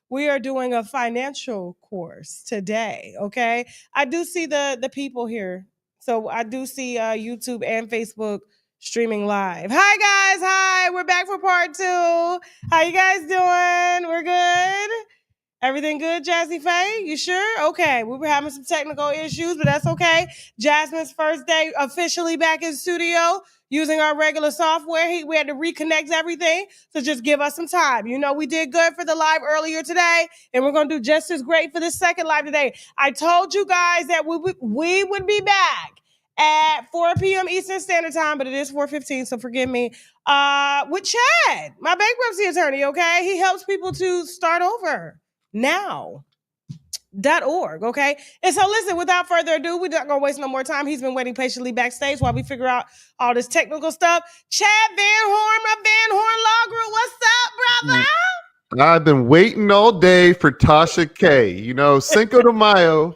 we are doing a financial course today. Okay. I do see the people here. So I do see YouTube and Facebook streaming live. Hi guys. Hi. We're back for part 2. How you guys doing? We're good. Everything good, Jazzy Faye? You sure? Okay. We were having some technical issues, but that's okay. Jasmine's first day officially back in studio using our regular software. We had to reconnect everything. So just give us some time. You know, we did good for the live earlier today, and we're going to do just as great for this second live today. I told you guys that we would be back at 4 p.m. Eastern Standard Time, but it is 4:15, so forgive me. With Chad, my bankruptcy attorney, okay? He helps people to start over now.org. Okay. And so listen, without further ado, we're not gonna waste no more time. He's been waiting patiently backstage while we figure out all this technical stuff. Chad Van Horn of Van Horn Law Group. What's up, brother? I've been waiting all day for Tasha K. You know, Cinco de Mayo.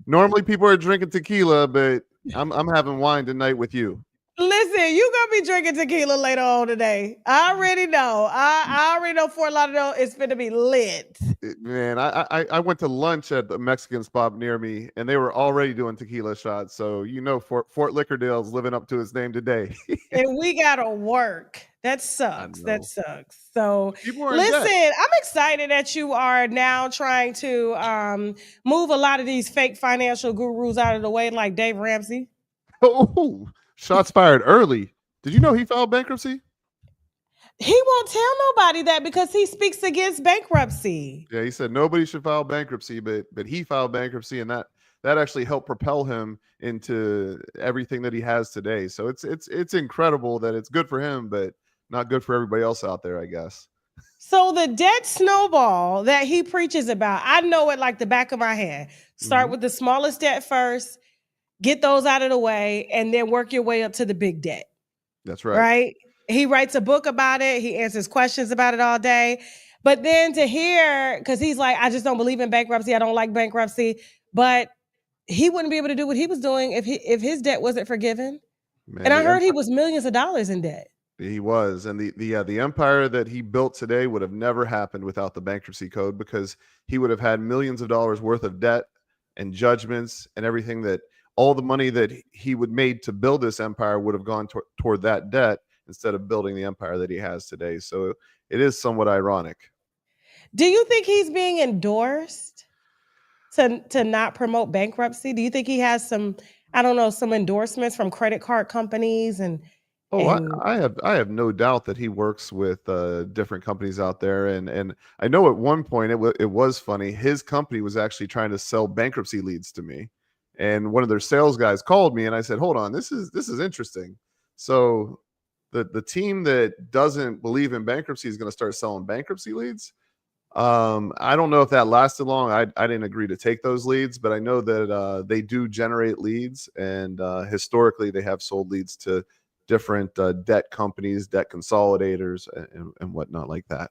Normally people are drinking tequila, but I'm having wine tonight with you. Listen, you gonna be drinking tequila later on today. I already know. I already know Fort Lauderdale is gonna be lit. Man, I went to lunch at the Mexican spot near me, and they were already doing tequila shots. So you know, Fort Lickerdale's living up to its name today. And we gotta work. That sucks. That sucks. So listen, I'm excited that you are now trying to move a lot of these fake financial gurus out of the way, like Dave Ramsey. Oh, shots fired early. Did you know he filed bankruptcy? He won't tell nobody that because he speaks against bankruptcy. Yeah, he said nobody should file bankruptcy, but he filed bankruptcy, and that actually helped propel him into everything that he has today. So it's incredible that it's good for him, but not good for everybody else out there, I guess. So the debt snowball that he preaches about, I know it like the back of my hand. Start with the smallest debt first, get those out of the way, and then work your way up to the big debt. That's right. Right? He writes a book about it. He answers questions about it all day. But then to hear, because he's like, I just don't believe in bankruptcy. I don't like bankruptcy. But he wouldn't be able to do what he was doing if his debt wasn't forgiven. Man, and I heard he was millions of dollars in debt. He was. And the empire that he built today would have never happened without the bankruptcy code, because he would have had millions of dollars worth of debt and judgments and everything, that all the money that he would made to build this empire would have gone toward that debt instead of building the empire that he has today. So it is somewhat ironic. Do you think he's being endorsed to not promote bankruptcy? Do you think he has some endorsements from credit card companies and I have no doubt that he works with different companies out there, and I know at one point it was funny. His company was actually trying to sell bankruptcy leads to me, and one of their sales guys called me, and I said, "Hold on, this is interesting." So the team that doesn't believe in bankruptcy is going to start selling bankruptcy leads. I don't know if that lasted long. I didn't agree to take those leads, but I know that they do generate leads, and historically they have sold leads to different debt companies, debt consolidators, and whatnot like that.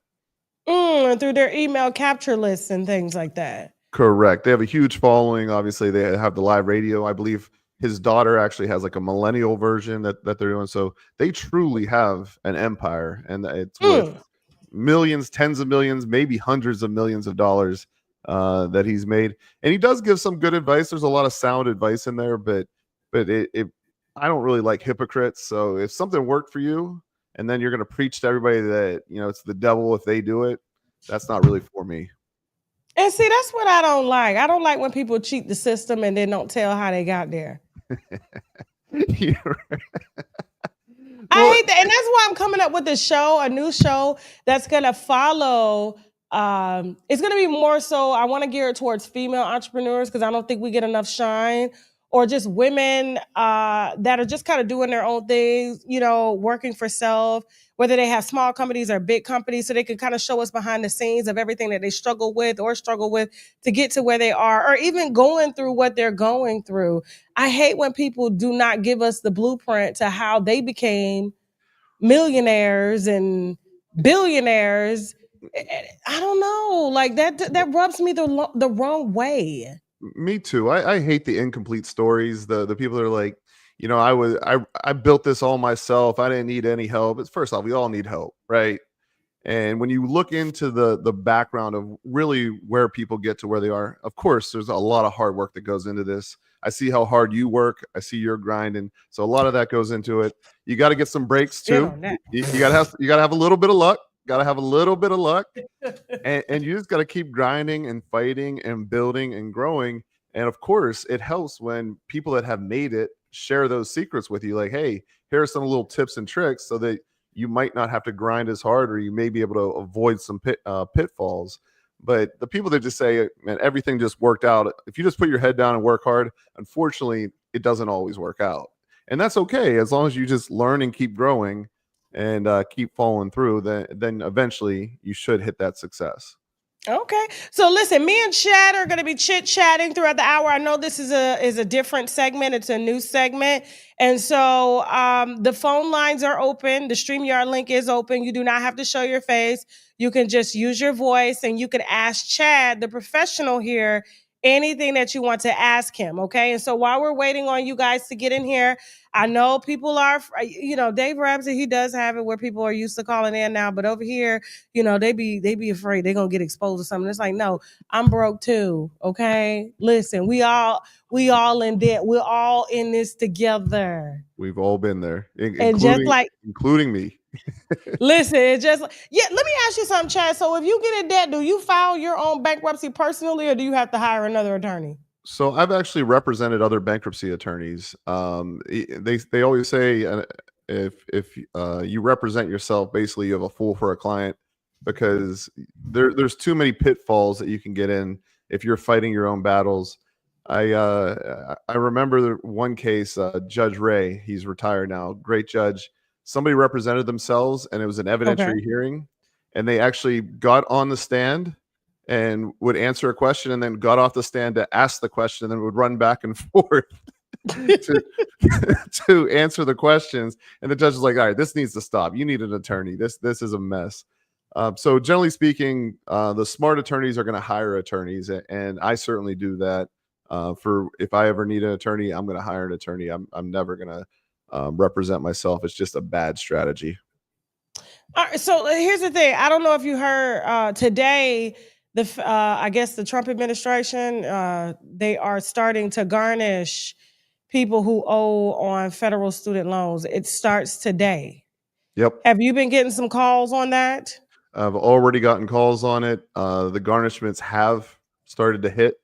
Through their email capture lists and things like that. Correct. They have a huge following. Obviously, they have the live radio. I believe his daughter actually has like a millennial version that they're doing. So they truly have an empire, and it's worth millions, tens of millions, maybe hundreds of millions of dollars that he's made. And he does give some good advice. There's a lot of sound advice in there, but I don't really like hypocrites. So if something worked for you and then you're going to preach to everybody that, you know, it's the devil if they do it, that's not really for me. And see, that's what I don't like. I don't like when people cheat the system and then don't tell how they got there. You're right. I hate that. And that's why I'm coming up with a new show that's going to follow. It's going to be more so, I want to gear it towards female entrepreneurs because I don't think we get enough shine, or just women that are just kind of doing their own things, you know, working for self, whether they have small companies or big companies, so they can kind of show us behind the scenes of everything that they struggle with to get to where they are, or even going through what they're going through. I hate when people do not give us the blueprint to how they became millionaires and billionaires. I don't know, like that rubs me the wrong way. Me too. I hate the incomplete stories. The people that are like, you know, I built this all myself. I didn't need any help. It's first off, we all need help, right? And when you look into the background of really where people get to where they are, of course, there's a lot of hard work that goes into this. I see how hard you work. I see you're grinding. So a lot of that goes into it. You got to get some breaks Spit too. on that. You got to have a little bit of luck. Got to have a little bit of luck, and you just got to keep grinding and fighting and building and growing. And of course, it helps when people that have made it share those secrets with you. Like, hey, here are some little tips and tricks so that you might not have to grind as hard, or you may be able to avoid some pitfalls. But the people that just say, man, everything just worked out. If you just put your head down and work hard, unfortunately, it doesn't always work out. And that's okay. As long as you just learn and keep growing and keep following through, then eventually you should hit that success. Okay. So listen, me and Chad are going to be chit-chatting throughout the hour. I know this is a different segment. It's a new segment. And so the phone lines are open. The StreamYard link is open. You do not have to show your face. You can just use your voice, and you can ask Chad, the professional here, anything that you want to ask him. Okay. And so while we're waiting on you guys to get in here, I know people are, Dave Ramsey, he does have it where people are used to calling in now, but over here, they be afraid they're gonna get exposed or something. It's like, no, I'm broke too. Okay. Listen, we all in debt. We're all in this together. We've all been there, And just like including me. listen, let me ask you something, Chad. So if you get in debt, do you file your own bankruptcy personally, or do you have to hire another attorney? So I've actually represented other bankruptcy attorneys. They always say if you represent yourself, basically you have a fool for a client, because there's too many pitfalls that you can get in if you're fighting your own battles. I remember one case, Judge Ray. He's retired now, great judge. Somebody represented themselves, and it was an evidentiary hearing, and they actually got on the stand and would answer a question, and then got off the stand to ask the question, and then would run back and forth to answer the questions. And the judge is like, all right, this needs to stop. You need an attorney. This is a mess. So generally speaking, the smart attorneys are going to hire attorneys, and I certainly do that. For if I ever need an attorney, I'm going to hire an attorney. I'm never going to represent myself. It's just a bad strategy. All right, so here's the thing. I don't know if you heard today, I guess the Trump administration, they are starting to garnish people who owe on federal student loans. It starts today. Yep. Have you been getting some calls on that? I've already gotten calls on it. The garnishments have started to hit.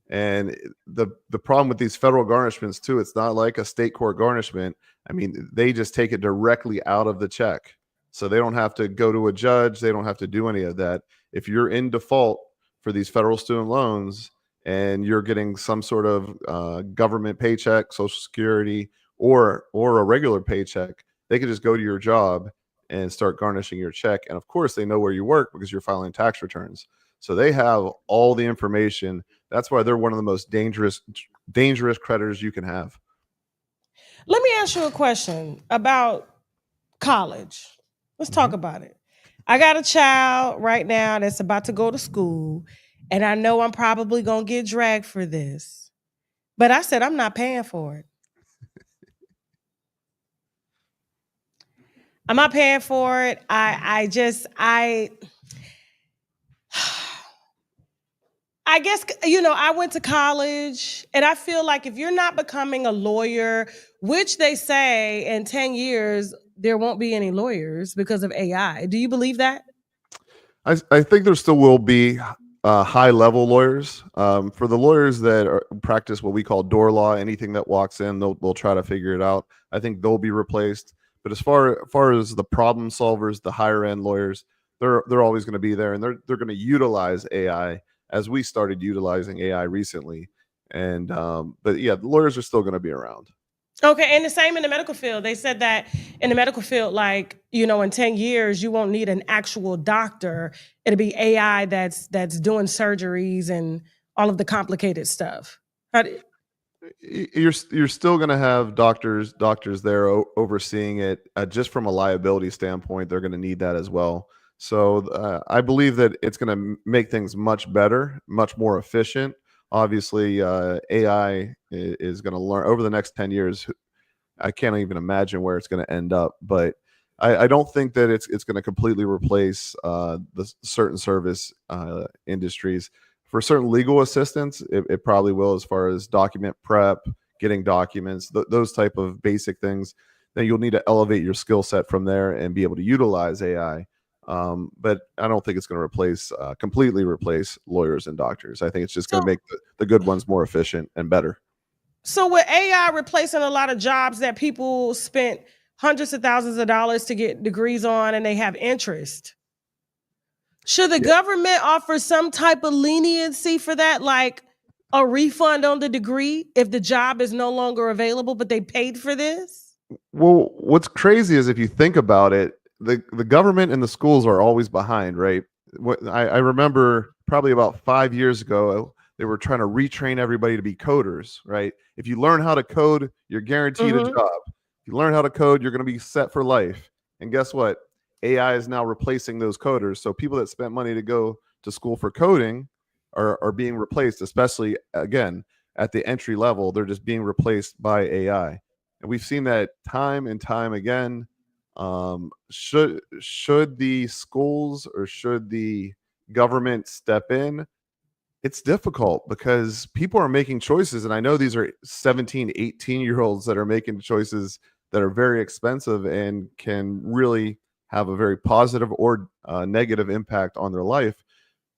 And the problem with these federal garnishments too, it's not like a state court garnishment. I mean, they just take it directly out of the check. So they don't have to go to a judge. They don't have to do any of that. If you're in default for these federal student loans and you're getting some sort of government paycheck, Social Security, or a regular paycheck, they can just go to your job and start garnishing your check. And of course, they know where you work because you're filing tax returns. So they have all the information. That's why they're one of the most dangerous creditors you can have. Let me ask you a question about college. Let's talk about it. I got a child right now that's about to go to school, and I know I'm probably going to get dragged for this. But I said I'm not paying for it. I'm not paying for it. I guess, I went to college, and I feel like if you're not becoming a lawyer, which they say in 10 years, there won't be any lawyers because of AI. Do you believe that? I think there still will be high-level lawyers. For the lawyers that practice what we call door law, anything that walks in, they'll try to figure it out. I think they'll be replaced. But as far as the problem solvers, the higher-end lawyers, they're always going to be there, and they're going to utilize AI as we started utilizing AI recently. And but yeah, the lawyers are still going to be around. Okay, and the same in the medical field. They said that in the medical field, like, in 10 years, you won't need an actual doctor. It'll be AI that's doing surgeries and all of the complicated stuff. You're still going to have doctors there overseeing it. Just from a liability standpoint, they're going to need that as well. So I believe that it's going to make things much better, much more efficient. Obviously, AI is going to learn over the next 10 years. I can't even imagine where it's going to end up, but I don't think that it's going to completely replace the certain service industries. For certain legal assistance, it probably will, as far as document prep, getting documents, those type of basic things. Then you'll need to elevate your skill set from there and be able to utilize AI. But I don't think it's going to completely replace lawyers and doctors. I think it's just going to So make the good ones more efficient and better. So with AI replacing a lot of jobs that people spent hundreds of thousands of dollars to get degrees on and they have interest, should the Yeah. government offer some type of leniency for that, like a refund on the degree if the job is no longer available, but they paid for this? Well, what's crazy is if you think about it, the government and the schools are always behind, right? I remember probably about 5 years ago, they were trying to retrain everybody to be coders, right? If you learn how to code, you're guaranteed a Mm-hmm. job. If you learn how to code, you're going to be set for life. And guess what? AI is now replacing those coders. So people that spent money to go to school for coding are being replaced, especially again at the entry level. They're just being replaced by AI. And we've seen that time and time again. Should the schools or should the government step in? It's difficult because people are making choices, and I know these are 17, 18-year-olds that are making choices that are very expensive and can really have a very positive or negative impact on their life,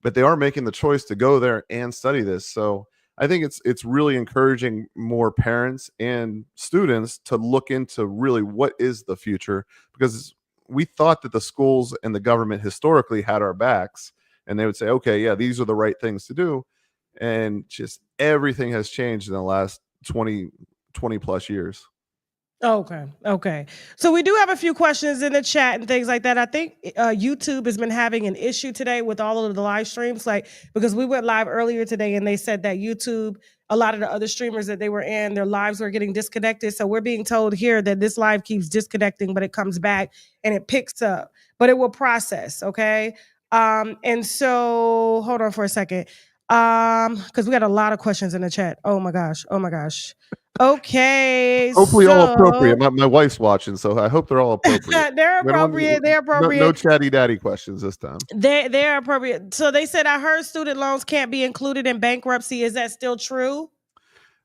but they are making the choice to go there and study this. So I think it's really encouraging more parents and students to look into really what is the future, because we thought that the schools and the government historically had our backs, and they would say, okay, yeah, these are the right things to do. And just everything has changed in the last 20 plus years. Okay. Okay. So we do have a few questions in the chat and things like that. I think YouTube has been having an issue today with all of the live streams, like because we went live earlier today and they said that YouTube, a lot of the other streamers that they were in, their lives were getting disconnected. So we're being told here that this live keeps disconnecting, but it comes back and it picks up, but it will process. Okay. And so hold on for a second. Because we got a lot of questions in the chat. Oh my gosh. Oh my gosh. Okay, Hopefully all appropriate. so My wife's watching, so I hope they're all appropriate. they're We don't appropriate. They're no appropriate. chatty daddy questions this time. They're appropriate. So they said I heard student loans can't be included in bankruptcy. Is that still true?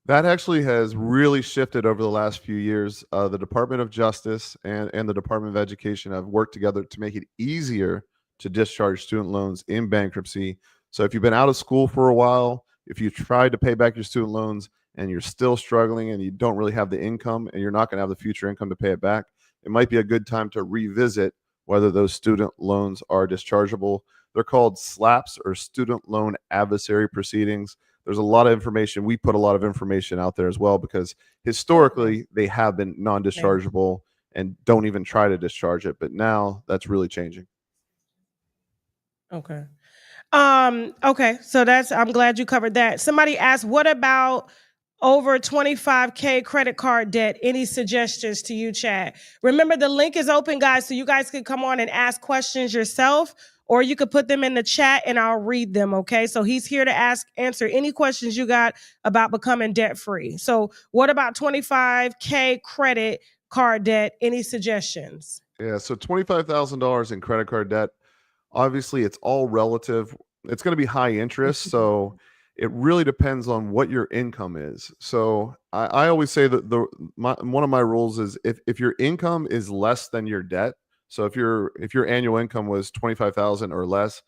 That actually has really shifted over the last few years. The Department of Justice and the Department of Education have worked together to make it easier to discharge student loans in bankruptcy. So if you've been out of school for a while, if you tried to pay back your student loans and you're still struggling and you don't really have the income and you're not going to have the future income to pay it back, it might be a good time to revisit whether those student loans are dischargeable. They're called SLAPs, or student loan adversary proceedings. There's a lot of information. We put a lot of information out there as well, because historically they have been non-dischargeable and don't even try to discharge it. But now that's really changing. Okay. Okay. So I'm glad you covered that. Somebody asked, what about over 25K credit card debt? Any suggestions to you, Chad? Remember, the link is open, guys, so you guys can come on and ask questions yourself, or you could put them in the chat and I'll read them. Okay. So he's here to answer any questions you got about becoming debt free. So what about 25K credit card debt? Any suggestions? Yeah. So $25,000 in credit card debt, obviously it's all relative. It's going to be high interest. So it really depends on what your income is. So I always say that one of my rules is if your income is less than your debt. So if your annual income was 25,000 or less,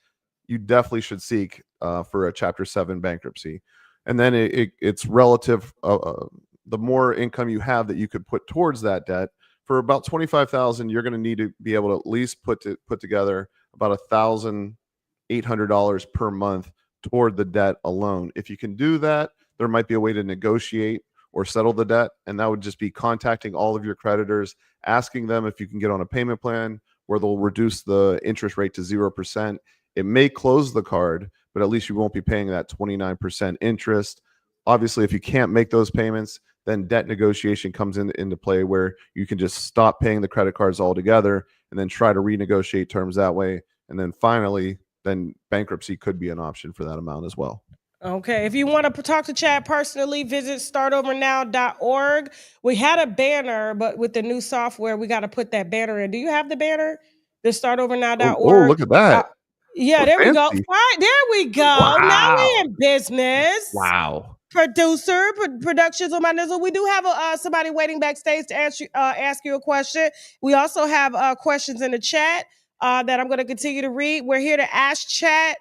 you definitely should seek for a Chapter 7 bankruptcy. And then it's relative. The more income you have that you could put towards that debt. For about 25,000, you're going to need to be able to at least put together about $1,800 per month toward the debt alone. If you can do that, there might be a way to negotiate or settle the debt, and that would just be contacting all of your creditors, asking them if you can get on a payment plan where they'll reduce the interest rate to 0%. It may close the card, but at least you won't be paying that 29% interest. Obviously, if you can't make those payments, then debt negotiation comes into play, where you can just stop paying the credit cards altogether and then try to renegotiate terms that way. And then finally, then bankruptcy could be an option for that amount as well. Okay, if you want to talk to Chad personally, visit startovernow.org. We had a banner, but with the new software, we got to put that banner in. Do you have the banner? The Oh, startovernow.org. look at Uh, that. yeah, We're there we go. fancy. Fine, there we go. Now we Wow. in business. Wow. Producer productions on my nizzle. We do have somebody waiting backstage to ask you a question. We also have questions in the chat that I'm going to continue to read. We're here to ask Chad,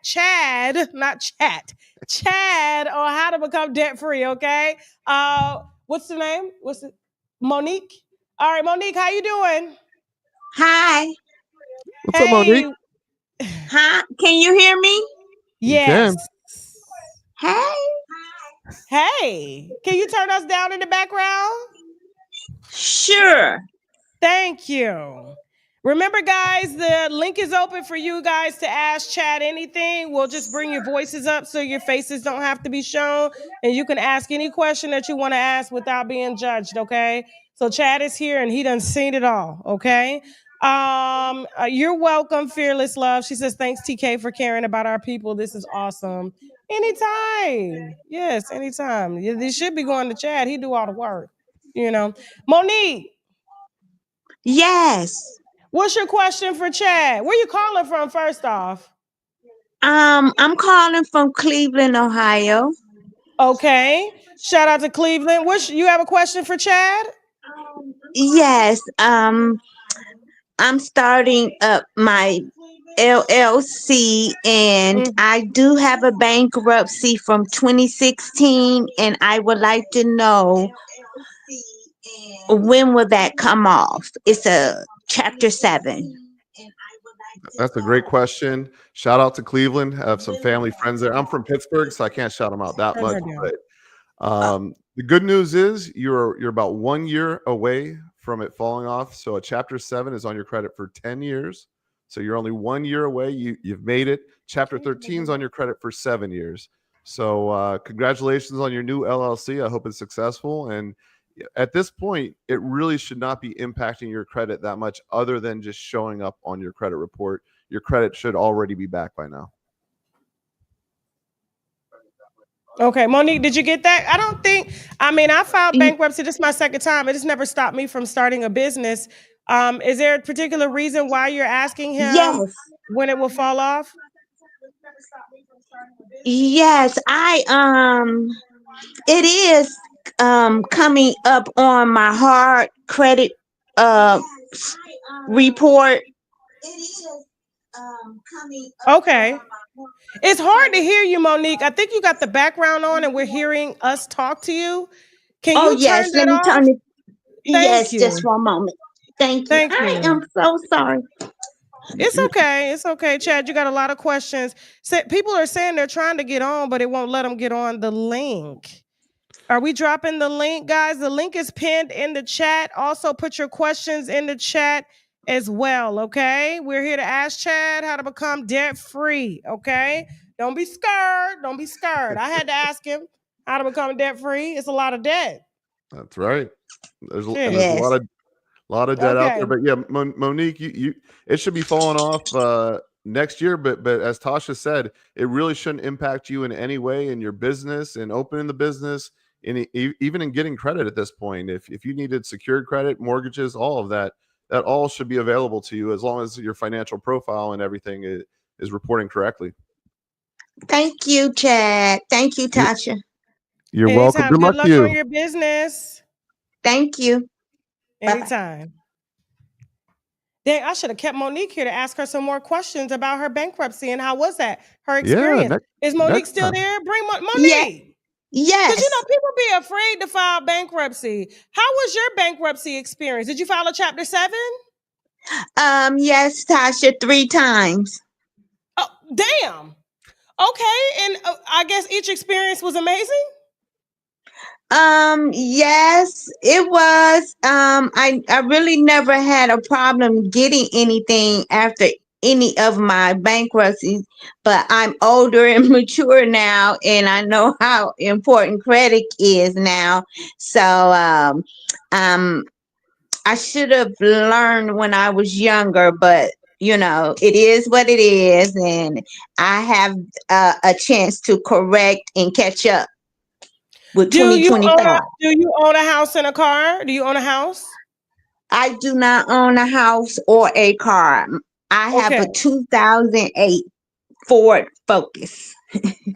not Chad, on how to become debt free. Okay. What's the name? What's it? Monique. All right, Monique, how you doing? Hi. What's up, Monique? Hey. Huh? Can you hear me? We can. Yes. Hey. Hey, can you turn us down in the background? Sure. Thank you. Remember, guys, the link is open for you guys to ask Chad anything. We'll just bring your voices up so your faces don't have to be shown. And you can ask any question that you want to ask without being judged, okay? So Chad is here and he done seen it all, okay? You're welcome, Fearless Love. She says, thanks, TK, for caring about our people. This is awesome. Anytime. Yes, anytime. This should be going to Chad. He do all the work, you know. Monique. Yes. What's your question for Chad? Where you calling from, first off? I'm calling from Cleveland, Ohio. Okay. Shout out to Cleveland. You have a question for Chad? Yes. I'm starting up my LLC, and Mm. I do have a bankruptcy from 2016, and I would like to know when will that come off? It's a chapter 7. That's a great question. Shout out to Cleveland. I have some family friends there. I'm from Pittsburgh, so I can't shout them out that Turn much. her down. But Uh, the good news is you're about 1 year away from it falling off. So a chapter 7 is on your credit for 10 years. So you're only 1 year away. You've made it. Chapter 13 is on your credit for 7 years. So congratulations on your new LLC. I hope it's successful. And at this point, it really should not be impacting your credit that much other than just showing up on your credit report. Your credit should already be back by now. Okay, Monique, did you get that? I filed y- bankruptcy. This is my second time. It has never stopped me from starting a business. Is there a particular reason why you're asking him yes. when it will fall off? Yes, it is coming up on my hard credit uh report. Okay. It's hard to hear you, Monique. I think you got the background on and we're hearing us talk to you. Can Oh you turn yes, let that me turn off? it. Thank Yes, just you. one moment. Thank you. Thank I you. am so sorry. It's okay. It's okay, Chad. You got a lot of questions. People are saying they're trying to get on, but it won't let them get on the link. Are we dropping the link, guys? The link is pinned in the chat. Also, put your questions in the chat as well, okay? We're here to ask Chad how to become debt free, okay? Don't be scared. Don't be scared. I had to ask him how to become debt free. It's a lot of debt. That's right. There's Shit. a Yes. lot of debt out there. Okay. But yeah, Monique, you it should be falling off next year. But as Tasha said, it really shouldn't impact you in any way in your business and opening the business, even in getting credit at this point. If you needed secured credit, mortgages, all of that, that all should be available to you as long as your financial profile and everything is reporting correctly. Thank you, Chad. Thank you, You're, Tasha. you're welcome. Anytime. Good Good luck to luck on you. your business. Thank you. Bye bye. Anytime. Dang, I should have kept Monique here to ask her some more questions about her bankruptcy and how was that, her Yeah, experience. Is Monique next still time. there? Bring Yeah. Monique. Because Yes. people be afraid to file bankruptcy. How was your bankruptcy experience? Did you file a chapter 7? Yes, Tasha, 3 times. Oh, damn. Okay. And I guess each experience was amazing. Yes, it was. I really never had a problem getting anything after any of my bankruptcies, but I'm older and mature now, and I know how important credit is now. So, um, I should have learned when I was younger, but it is what it is, and I have a chance to correct and catch up with Do you own a 2025. do you own a house and a car? Do you own a house? I do not own a house or a car. I have Okay. a 2008 Ford Focus.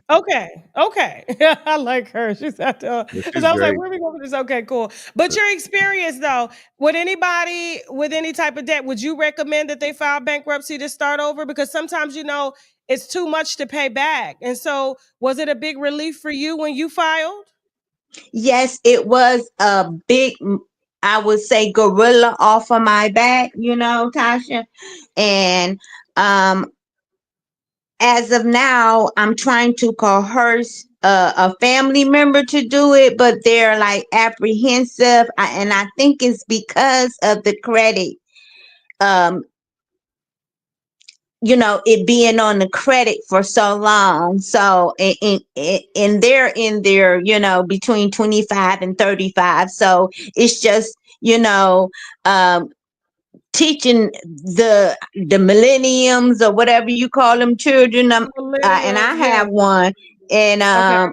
Okay. Okay. I like her. She's out there. Yeah, Because she's I was like, great. where are we going with this? Okay, cool. But your experience though, would anybody with any type of debt, would you recommend that they file bankruptcy to start over? Because sometimes, it's too much to pay back. And so was it a big relief for you when you filed? Yes, it was a big, I would say, gorilla off of my back, Tasha. And um, as of now, I'm trying to coerce a family member to do it, but they're like apprehensive. And I think it's because of the credit. Um, it being on the credit for so long. So, and they're in there, between 25 and 35. So it's just, um, teaching the millenniums or whatever you call them children. And I Millennials, yeah. have one, and Okay.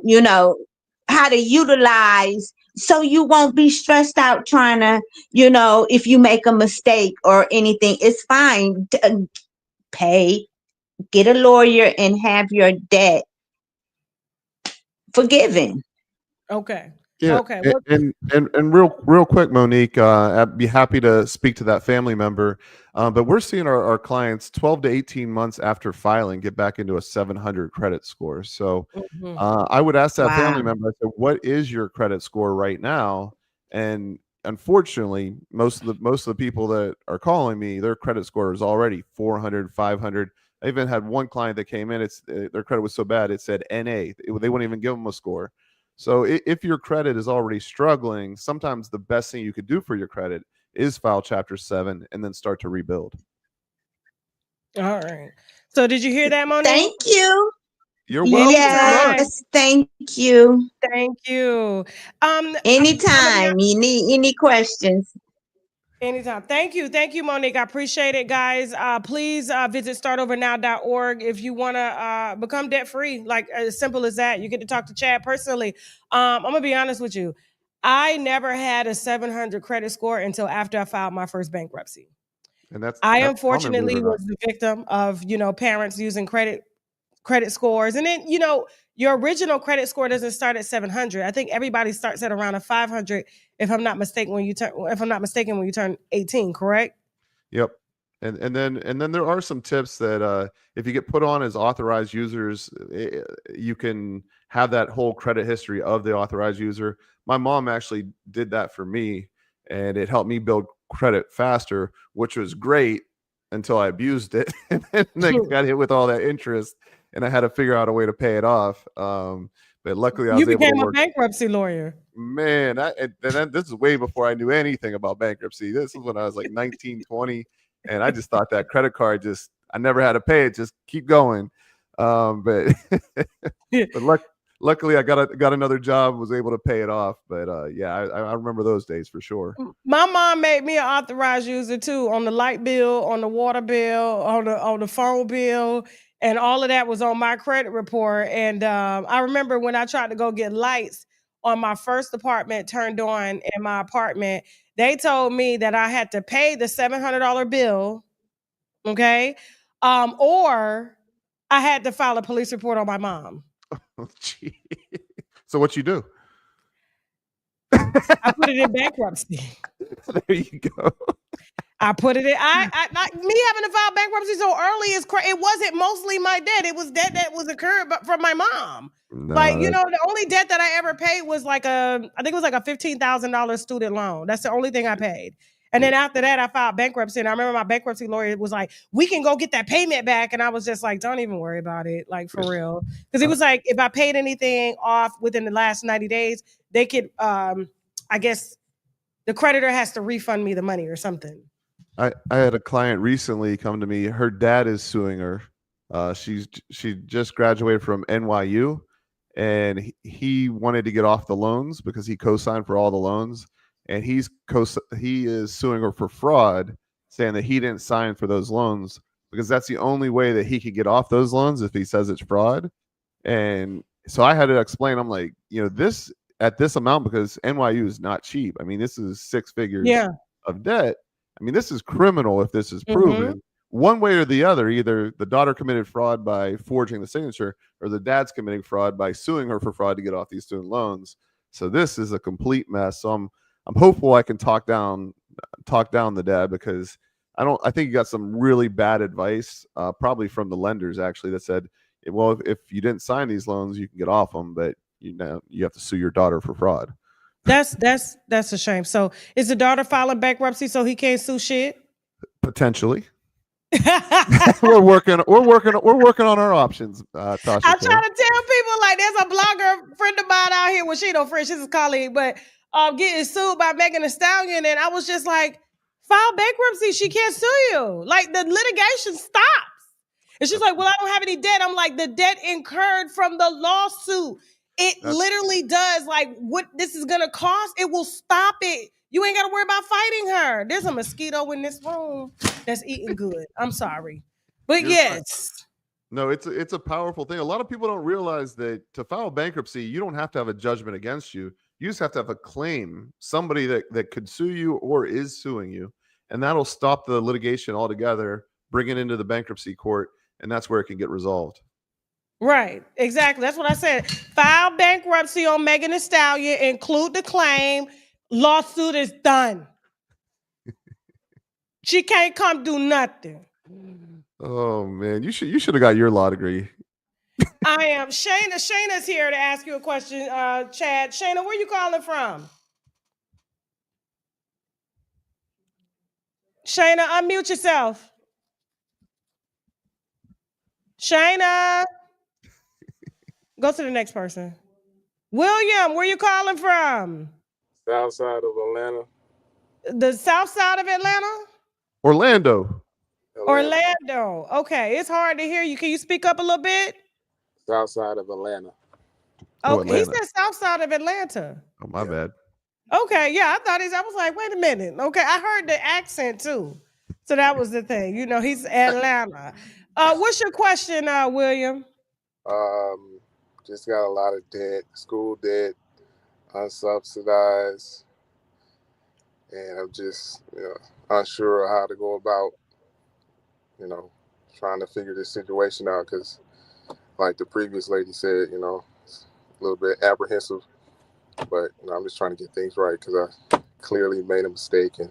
how to utilize. So you won't be stressed out trying to, if you make a mistake or anything, it's fine. Pay, get a lawyer, and have your debt forgiven. Okay. Yeah, Okay. What and real quick, Monique, I'd be happy to speak to that family member. But we're seeing our clients 12 to 18 months after filing get back into a 700 credit score. So mhm. I would ask that Wow. family member, I said, what is your credit score right now? And unfortunately, most of the people that are calling me, their credit score is already 400, 500. I even had one client that came in, their credit was so bad, it said NA. They wouldn't even give them a score. So if your credit is already struggling, sometimes the best thing you could do for your credit is file Chapter 7 and then start to rebuild. All right. So did you hear that, Monique? Thank you. You're welcome. Good luck. Anytime. Yes, thank you. Thank you. I'm gonna be Anytime you need any questions. anytime. Thank you, Monique. I appreciate it, guys. Please visit startovernow.org if you want to become debt free. Like as simple as that. You get to talk to Chad personally. I'm gonna be honest with you. I never had a 700 credit score until after I filed my first bankruptcy. And that's I common, believe it unfortunately or not. was the victim of parents using credit scores. And then, your original credit score doesn't start at 700. I think everybody starts at around a 500 if I'm not mistaken when you turn 18, correct? Yep. And then there are some tips that if you get put on as authorized users, you can have that whole credit history of the authorized user. My mom actually did that for me, and it helped me build credit faster, which was great until I abused it and then got hit with all that interest, and I had to figure out a way to pay it off. But luckily, I You was able to became a work. bankruptcy lawyer. Man, this is way before I knew anything about bankruptcy. This is when I was like 19, 20, and I just thought that credit card I never had to pay it, just keep going. But but luckily I got another job, was able to pay it off. But yeah, I remember those days for sure. My mom made me an authorized user too on the light bill, on the water bill, on the phone bill, and all of that was on my credit report. And I remember when I tried to go get lights on my first apartment turned on in my apartment, they told me that I had to pay the $700 bill, okay, or I had to file a police report on my mom. Oh, gee. So what you do? I put it in bankruptcy. There you go. I put it in. Me having to file bankruptcy so early is crazy. It wasn't mostly my debt. It was debt that was incurred from my mom. Like, No, the only debt that I ever paid was I think it was like a $15,000 student loan. That's the only thing I paid. And then after that, I filed bankruptcy. And I remember my bankruptcy lawyer was like, we can go get that payment back. And I was just like, don't even worry about it. Like, for real. Because he was like, if I paid anything off within the last 90 days, they could, I guess the creditor has to refund me the money or something. I had a client recently come to me. Her dad is suing her. She just graduated from NYU, and he wanted to get off the loans because he co-signed for all the loans, and he is suing her for fraud, saying that he didn't sign for those loans because that's the only way that he could get off those loans if he says it's fraud. And so I had to explain, I'm like, this at this amount, because NYU is not cheap. I mean, this is 6 figures of debt. I mean, this is criminal if this is proven one way or the other. Either the daughter committed fraud by forging the signature, or the dad's committing fraud by suing her for fraud to get off these student loans. So this is a complete mess. So I'm hopeful I can talk down the dad, because I think he got some really bad advice, probably from the lenders actually, that said, well, if you didn't sign these loans, you can get off them, but you have to sue your daughter for fraud. That's a shame. So is the daughter filing bankruptcy so he can't sue shit? Potentially. we're working on our options, Tasha. I try to tell people, like, there's a blogger friend of mine out here. Well, she no friend, she's a colleague, but getting sued by Megan Thee Stallion, and I was just like, file bankruptcy. She can't sue you. Like, the litigation stops. And she's like, well, I don't have any debt. I'm like, the debt incurred from the lawsuit. It literally does. Like, what this is gonna cost, it will stop it. You ain't got to worry about fighting her. There's a mosquito in this room that's eating good. I'm sorry. But yes. No, it's a powerful thing. A lot of people don't realize that to file bankruptcy, you don't have to have a judgment against you. You just have to have a claim, somebody that could sue you or is suing you. And that'll stop the litigation altogether, bring it into the bankruptcy court, and that's where it can get resolved. Right, exactly. That's what I said. File bankruptcy on Megan Thee Stallion, include the claim. Lawsuit is done. She can't come do nothing. Oh man, you should have got your law degree. I am. Shayna's here to ask you a question, Chad. Shayna, where you calling from? Shayna, unmute yourself. Shayna. Go to the next person. William, where you calling from? South side of Atlanta. The south side of Atlanta? Orlando. Okay, it's hard to hear you. Can you speak up a little bit? South side of Atlanta. Oh, he said south side of Atlanta. Oh, my bad. Okay, yeah, I was like, wait a minute. Okay, I heard the accent too. So that was the thing. He's Atlanta. What's your question, William? Just got a lot of debt, school debt, unsubsidized, and I'm just, unsure of how to go about, trying to figure this situation out, because like the previous lady said, it's a little bit apprehensive, but I'm just trying to get things right, because I clearly made a mistake and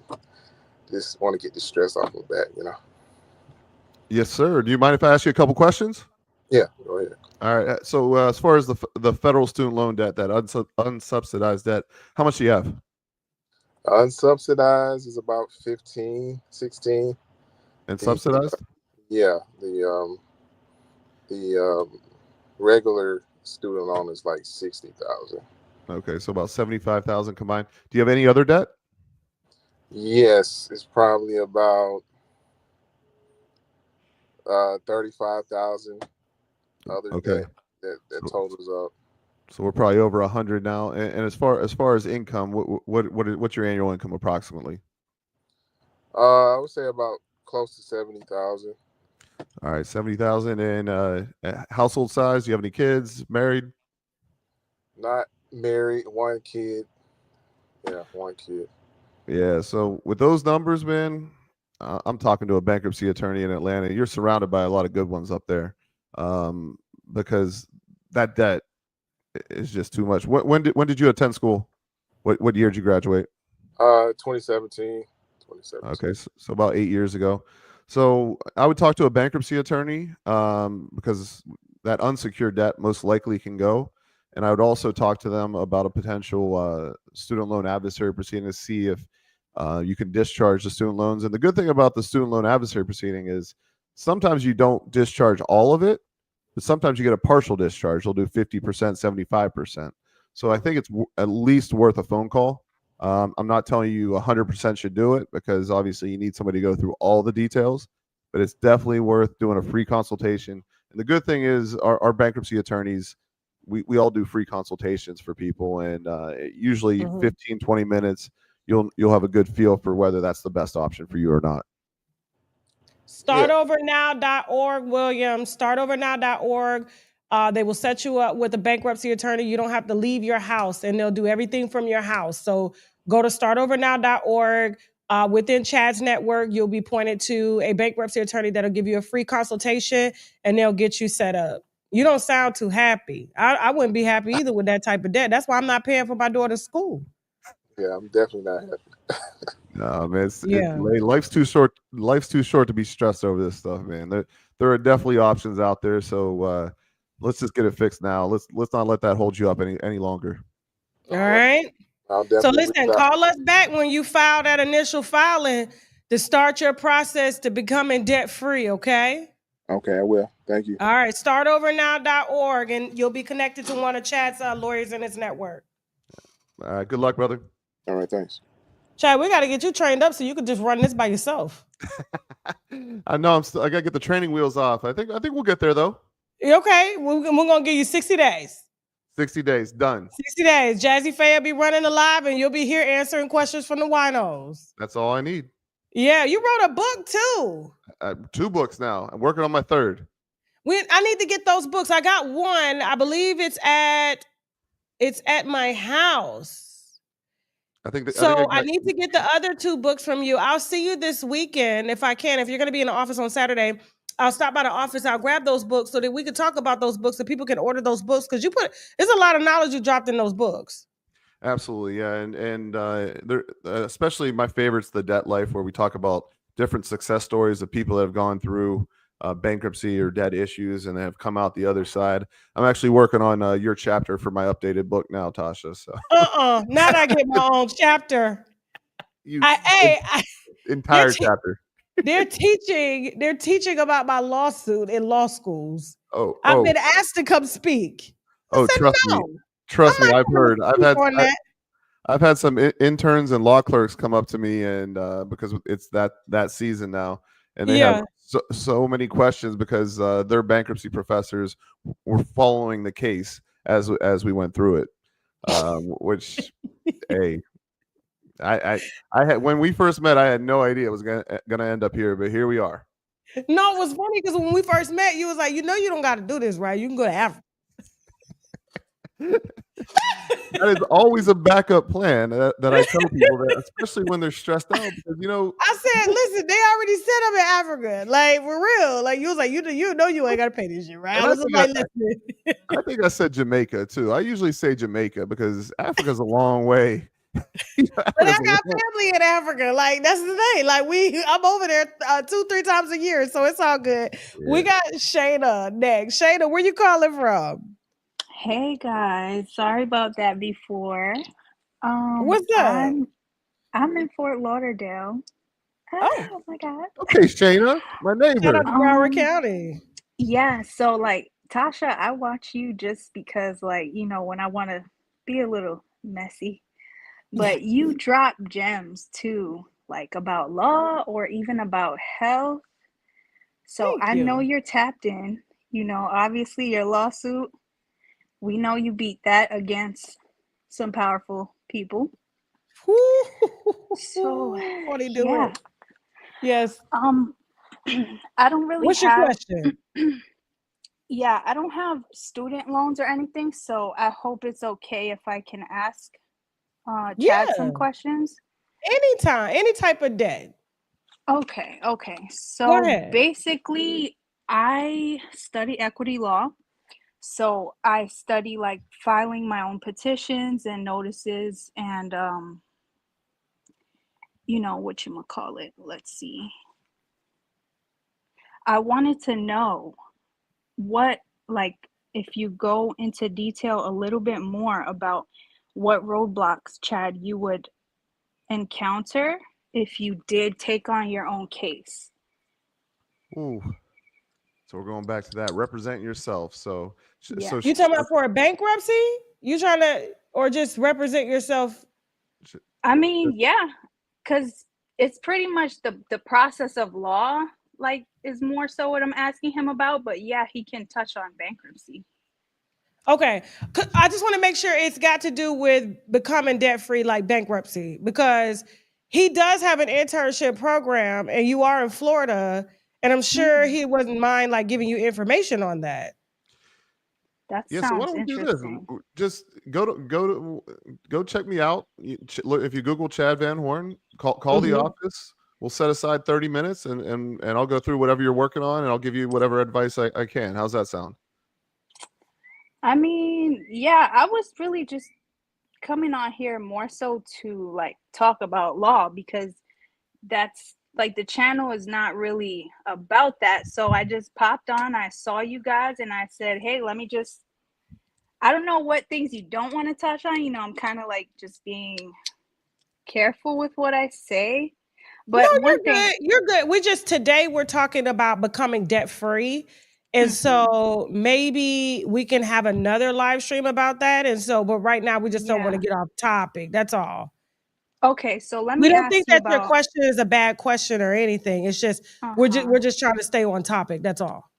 just want to get the stress off my back, Yes, sir. Do you mind if I ask you a couple questions? Yeah, go ahead. All right. So as far as the federal student loan debt, that unsubsidized debt, how much do you have? Unsubsidized is about 15, 16. And subsidized? Yeah, the regular student loan is like 60,000. Okay, so about 75,000 combined. Do you have any other debt? Yes, it's probably about 35,000 other debt that totals up. So we're probably over 100 now. And as far as income, what's your annual income approximately? I would say about close to 70,000. All right, 70,000. And household size? Do you have any kids? Married? Not married. One kid. Yeah, one kid. Yeah. So with those numbers, man, I'm talking to a bankruptcy attorney in Atlanta. You're surrounded by a lot of good ones up there, because that debt is just too much. When did you attend school? What year did you graduate? 2017. Okay, so about 8 years ago. So I would talk to a bankruptcy attorney, because that unsecured debt most likely can go. And I would also talk to them about a potential student loan adversary proceeding to see if you can discharge the student loans. And the good thing about the student loan adversary proceeding is sometimes you don't discharge all of it, but sometimes you get a partial discharge. They'll do 50%, 75%. So I think it's at least worth a phone call. I'm not telling you 100% should do it, because obviously you need somebody to go through all the details, but it's definitely worth doing a free consultation. And the good thing is our bankruptcy attorneys, we all do free consultations for people, and usually 15, 20 minutes, you'll have a good feel for whether that's the best option for you or not. Startovernow.org, William. Startovernow.org. They will set you up with a bankruptcy attorney. You don't have to leave your house, and they'll do everything from your house. So go to startovernow.org. Within Chad's network, you'll be pointed to a bankruptcy attorney that'll give you a free consultation, and they'll get you set up. You don't sound too happy. I wouldn't be happy either with that type of debt. That's why I'm not paying for my daughter's school. Yeah, I'm definitely not happy. No, man, Yeah. life's too short. Life's too short to be stressed over this stuff, man. There are definitely options out there. So let's just get it fixed now. Let's not let that hold you up any longer. All right. I'll So definitely listen, reach out. call us back when you file that initial filing to start your process to becoming debt free. Okay. Okay, I will. Thank you. All right. Startovernow.org, and you'll be connected to one of Chad's lawyers in his network. All right, good luck, brother. All right, thanks. Chad, we got to get you trained up so you could just run this by yourself. I know I gotta get the training wheels off. I think we'll get there though. Okay. We're going to give you 60 days. 60 days, done. 60 days. Jazzy Faye will be running the live, and you'll be here answering questions from the winos. That's all I need. Yeah, you wrote a book too. 2 books now. I'm working on my 3rd. I need to get those books. I got one. I believe it's at my house. I need to get the other 2 books from you. I'll see you this weekend if I can. If you're going to be in the office on Saturday, I'll stop by the office. I'll grab those books so that we can talk about those books, so people can order those books, because there's a lot of knowledge you dropped in those books. Absolutely, yeah, and there, especially my favorite's The Debt Life, where we talk about different success stories of people that have gone through bankruptcy or debt issues and have come out the other side. I'm actually working on your chapter for my updated book now, Tasha. So now that I get my own chapter. Entire chapter. They're teaching about my lawsuit in law schools. I've been asked to come speak. Trust me, I've heard. I've had some interns and law clerks come up to me, and because it's that season now, and they have so many questions because their bankruptcy professors were following the case as we went through it. Which, hey, I had, when we first met, I had no idea it was gonna end up here, but here we are. No, it was funny because when we first met, you was like, you don't got to do this, right? You can go to Africa. That is always a backup plan that I tell people, that, especially when they're stressed out, because I said, listen, they already set up in Africa, like for real. Like you was like, you ain't gotta pay this shit, right? I was like, listen. I think I said Jamaica too. I usually say Jamaica because Africa's a long way. But I got family in Africa. Like that's the thing. Like I'm over there 2-3 times a year, so it's all good. Yeah. We got Shayna next. Shayna, where you calling from? Hey guys, sorry about that before. What's up? I'm in Fort Lauderdale. Oh my God. Okay, Shayna, my neighbor. Shout out to Broward County. Yeah, so like Tasha, I watch you just because, like, when I want to be a little messy. But you drop gems too, like about law or even about health. So I know you're tapped in. Obviously your lawsuit, we know you beat that against some powerful people. So what are you doing? Yes. I don't really What's your question? Yeah, I don't have student loans or anything, so I hope it's okay if I can ask Chad some questions. Anytime, any type of debt. Okay. So basically, I study equity law. So I study like filing my own petitions and notices and whatchamacallit. Let's see. I wanted to know what, like, if you go into detail a little bit more about what roadblocks, Chad, you would encounter if you did take on your own case. Ooh. So we're going back to that. Represent yourself. So you talking about for a bankruptcy? You trying to, or just represent yourself? I mean, yeah, because it's pretty much the process of law, like, is more so what I'm asking him about. But yeah, he can touch on bankruptcy. Okay. I just want to make sure it's got to do with becoming debt-free, like bankruptcy, because he does have an internship program and you are in Florida. and I'm sure he wouldn't mind like giving you information on that. That Yeah, so why sounds don't we do this? interesting. Just go check me out. Look, if you Google Chad Van Horn, call the Mhm. office. We'll set aside 30 minutes and I'll go through whatever you're working on and I'll give you whatever advice I can. How's that sound? I mean, yeah, I was really just coming on here more so to like talk about law because that's like the channel is not really about that. So I just popped on, I saw you guys, and I said, hey, let me just, I don't know what things you don't want to touch on. You know, I'm kind of like just being careful with what I say. No, But you're one thing, good. You're good. We just today we're talking about becoming debt free. And mhm, so maybe we can have another live stream about that. And so, but right now we just don't want to yeah. get off topic. That's all. Okay, so let We me don't ask think you that your about, question is a bad question or anything. It's just uh-huh. we're just trying to stay on topic. That's all.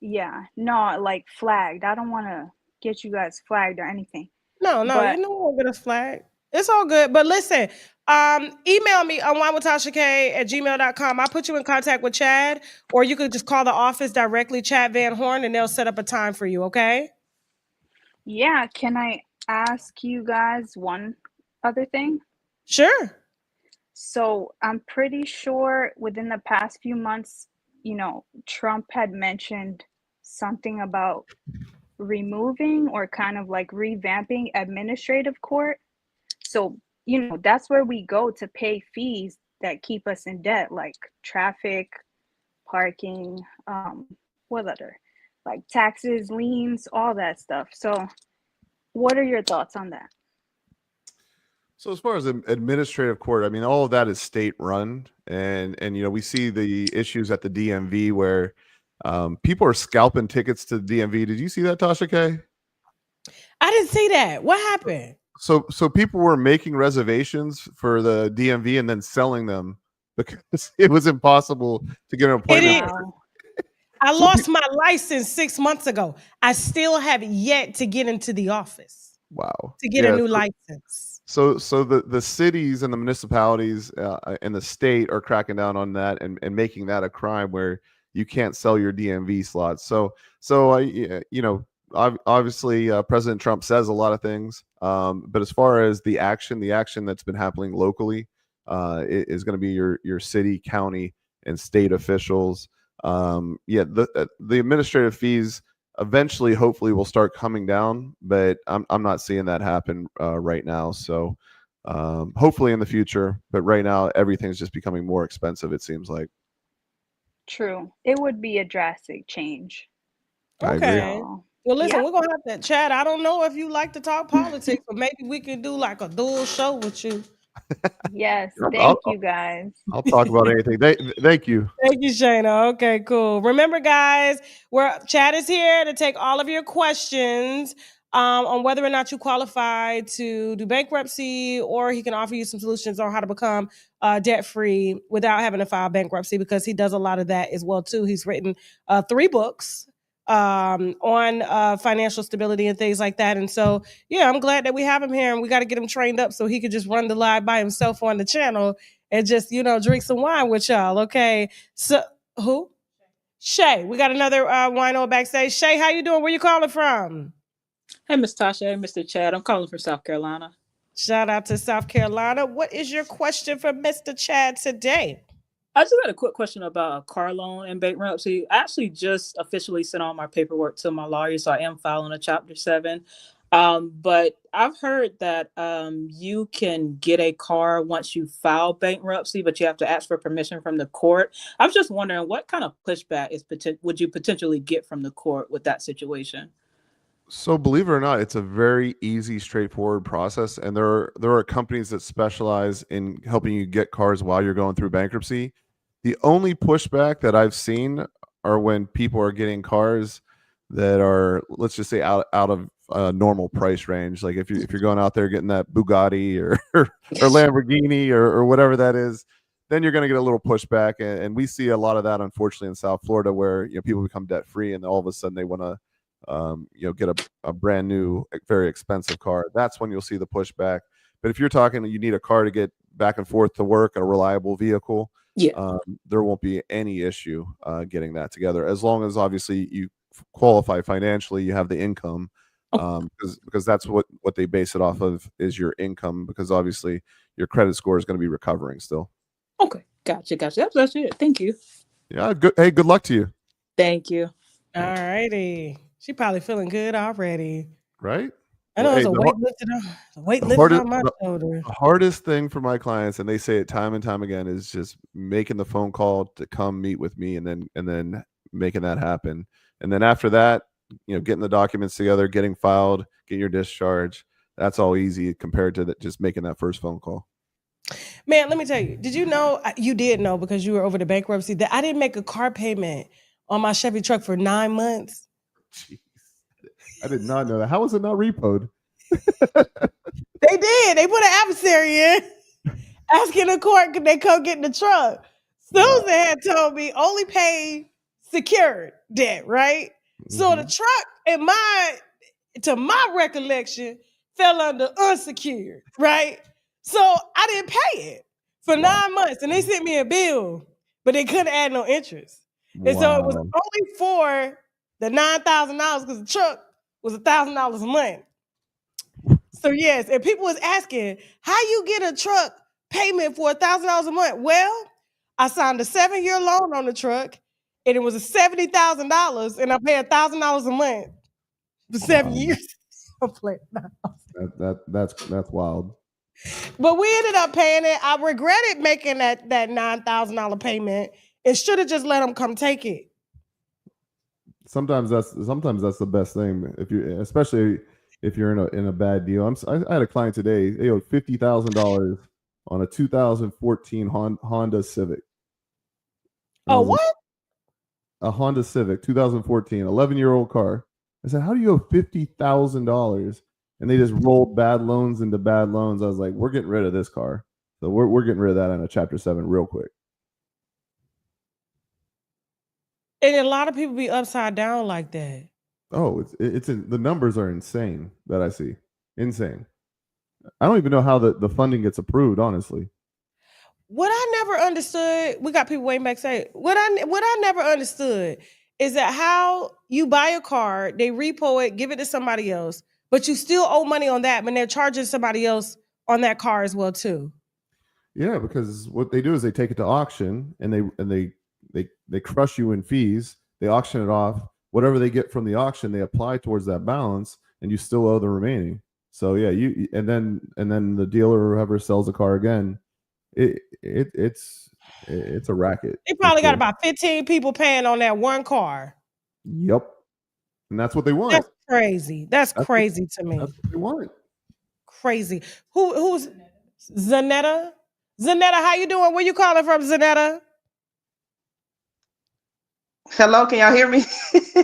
Yeah, no, like flagged. I don't want to get you guys flagged or anything. No, you But know we'll get a flag. It's all good. But listen, email me unwinewithtashak@gmail.com. I'll put you in contact with Chad, or you could just call the office directly, Chad Van Horn, and they'll set up a time for you, okay? yeah, can I ask you guys one other thing? Sure. So I'm pretty sure within the past few months, you know, Trump had mentioned something about removing or kind of like revamping administrative court. So, you know, that's where we go to pay fees that keep us in debt, like traffic, parking, what other? Like taxes, liens, all that stuff. So, what are your thoughts on that? So as far as administrative court, I mean, all of that is state run, and we see the issues at the DMV where people are scalping tickets to the DMV. Did you see that, Tasha K? I didn't see that. What happened? So people were making reservations for the DMV and then selling them because it was impossible to get an It appointment. is. Wow. I So lost my license 6 months ago. I still have yet to get into the office wow, to get a yeah. new license. So the cities and the municipalities and the state are cracking down on that and making that a crime where you can't sell your DMV slots. Obviously President Trump says a lot of things, but as far as the action that's been happening locally is going to be your city, county, and state officials. The administrative fees eventually hopefully will start coming down, but I'm not seeing that happen right now. So hopefully in the future, but right now everything's just becoming more expensive, it seems like. True. It would be a drastic change. I agree. Okay. So, Well, listen, yeah. we're gonna have to chat. I don't know if you like to talk politics, but maybe we can do like a dual show with you. Yes. I'll, Thank I'll, you guys. I'll talk about anything. Thank you. Thank you, Shayna. Okay, cool. Remember, guys, Chad is here to take all of your questions on whether or not you qualify to do bankruptcy, or he can offer you some solutions on how to become debt free without having to file bankruptcy, because he does a lot of that as well too. He's written 3 books on financial stability and things like that. And so, yeah, I'm glad that we have him here, and we got to get him trained up so he could just run the live by himself on the channel and just, drink some wine with y'all. Okay. So who? Shay. We got another wino backstage. Shay, how you doing? Where you calling from? Hey, Miss Tasha. Hey, Mr. Chad. I'm calling from South Carolina. Shout out to South Carolina. What is your question for Mr. Chad today? I just had a quick question about a car loan and bankruptcy. I actually just officially sent all my paperwork to my lawyer, so I am filing a Chapter 7. But I've heard that you can get a car once you file bankruptcy, but you have to ask for permission from the court. I was just wondering, what kind of pushback would you potentially get from the court with that situation? So believe it or not, it's a very easy, straightforward process, and there are companies that specialize in helping you get cars while you're going through bankruptcy. The only pushback that I've seen are when people are getting cars that are, let's just say, out of normal price range. Like if you're going out there getting that Bugatti or Lamborghini or whatever that is, then you're going to get a little pushback, and we see a lot of that unfortunately in South Florida, where people become debt free and all of a sudden they want to get a brand new, very expensive car. That's when you'll see the pushback. But if you're talking, you need a car to get back and forth to work, a reliable vehicle, Yeah. there won't be any issue getting that together, as long as obviously you qualify financially, you have the income, because that's what they base it off of, is your income, because obviously your credit score is going to be recovering still. Okay. Gotcha. That's it. Thank you. Yeah, good. Hey, good luck to you. Thank you. All righty. She probably feeling good already. Right? I know Hey, it's a weight lifted on my shoulder. the hardest thing for my clients, and they say it time and time again, is just making the phone call to come meet with me, and then making that happen. And then after that, getting the documents together, getting filed, getting your discharge. That's all easy compared to just making that first phone call. Man, let me tell you, did you know, you did know because you were over the bankruptcy, that I didn't make a car payment on my Chevy truck for 9 months? Jeez. I did not know that. How was it not repoed? They did. They put an adversary in asking the court could they come get in the truck. Susan had told me only pay secured debt, right? So the truck, to my recollection, fell under unsecured, right? So I didn't pay it for 9 months, and they sent me a bill, but they couldn't add no interest. And so it was only for the $9,000 because the truck was $1,000 a month. So yes, and people was asking, how you get a truck payment for $1,000 a month? Well, I signed a 7-year loan on the truck, and it was $70,000, and I pay $1,000 a month for 7 years. That's wild. But we ended up paying it. I regretted making that $9,000 payment and should have just let them come take it. Sometimes that's the best thing, especially if you're in a bad deal. I had a client today. They owed $50,000 on a 2014 Honda Civic. Oh, what? A Honda Civic, 2014, 11-year-old car. I said, how do you owe $50,000? And they just rolled bad loans into bad loans. I was like, we're getting rid of this car. So we're getting rid of that in a Chapter 7 real quick. And a lot of people be upside down like that. Oh, the numbers are insane that I see. Insane. I don't even know how the funding gets approved, honestly. What I never understood, we got people waiting backstage. What I never understood is that how you buy a car, they repo it, give it to somebody else, but you still owe money on that, but they're charging somebody else on that car as well too. Yeah, because what they do is they take it to auction and they crush you in fees. They auction it off. Whatever they get from the auction, they apply towards that balance, and you still owe the remaining. So yeah, and then the dealer or whoever sells the car again, it's a racket. They probably got about 15 people paying on that one car. Yep, and that's what they want. That's crazy. That's crazy to me. That's what they want. Crazy. Who's Zanetta? Zanetta, how you doing? Where you calling from, Zanetta? Hello, can y'all hear me?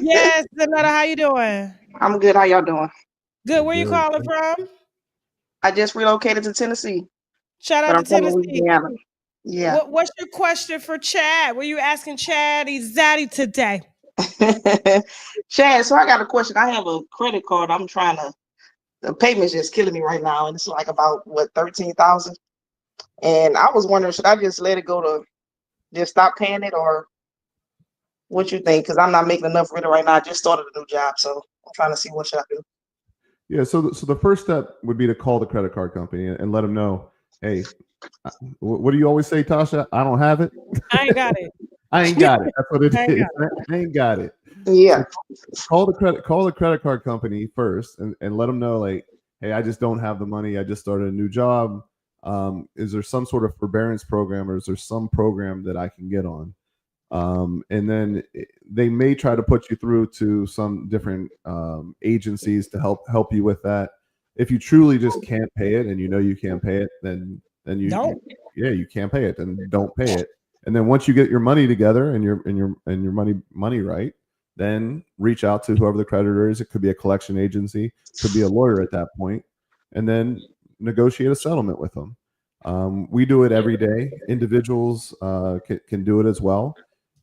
Yes, Zanetta, how you doing? I'm good. How y'all doing? Good. Where you calling from? I just relocated to Tennessee. Shout out to Tennessee. Yeah. What's your question for Chad? Were you asking Chad Zaddy today? Chad, so I got a question. I have a credit card. I'm trying to, the payment's just killing me right now. And it's like about, what, $13,000? And I was wondering, should I just let it go to just stop paying it, or what you think? Because I'm not making enough with it right now. I just started a new job, so I'm trying to see what should I do. Yeah, so the first step would be to call the credit card company and let them know, hey, what do you always say, Tasha? I don't have it. I ain't got it. I ain't got it. That's what it is. I ain't got it. Yeah. So call the credit card company first and let them know, like, hey, I just don't have the money. I just started a new job. Is there some sort of forbearance program, or is there some program that I can get on? And then they may try to put you through to some different agencies to help you with that. If you truly just can't pay it, and you can't pay it, then you can't pay it, then don't pay it. And then once you get your money together and your money right, then reach out to whoever the creditor is. It could be a collection agency, could be a lawyer at that point, and then negotiate a settlement with them. We do it every day. Individuals can do it as well.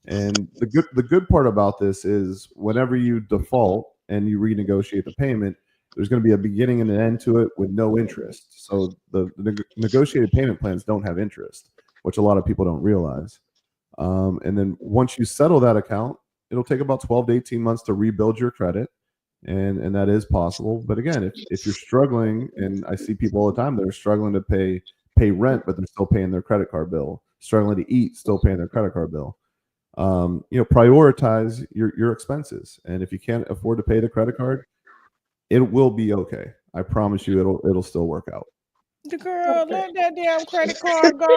And the good part about this is whenever you default and you renegotiate the payment, there's going to be a beginning and an end to it with no interest. So the negotiated payment plans don't have interest. which a lot of people don't realize. And then once you settle that account, it'll take about 12 to 18 months to rebuild your credit. And that is possible. But again, if you're struggling, and I see people all the time that are struggling to pay rent, but they're still paying their credit card bill, struggling to eat, still paying their credit card bill. Prioritize your expenses. And if you can't afford to pay the credit card, it will be okay. I promise you, it'll still work out. The girl, let that damn credit card go.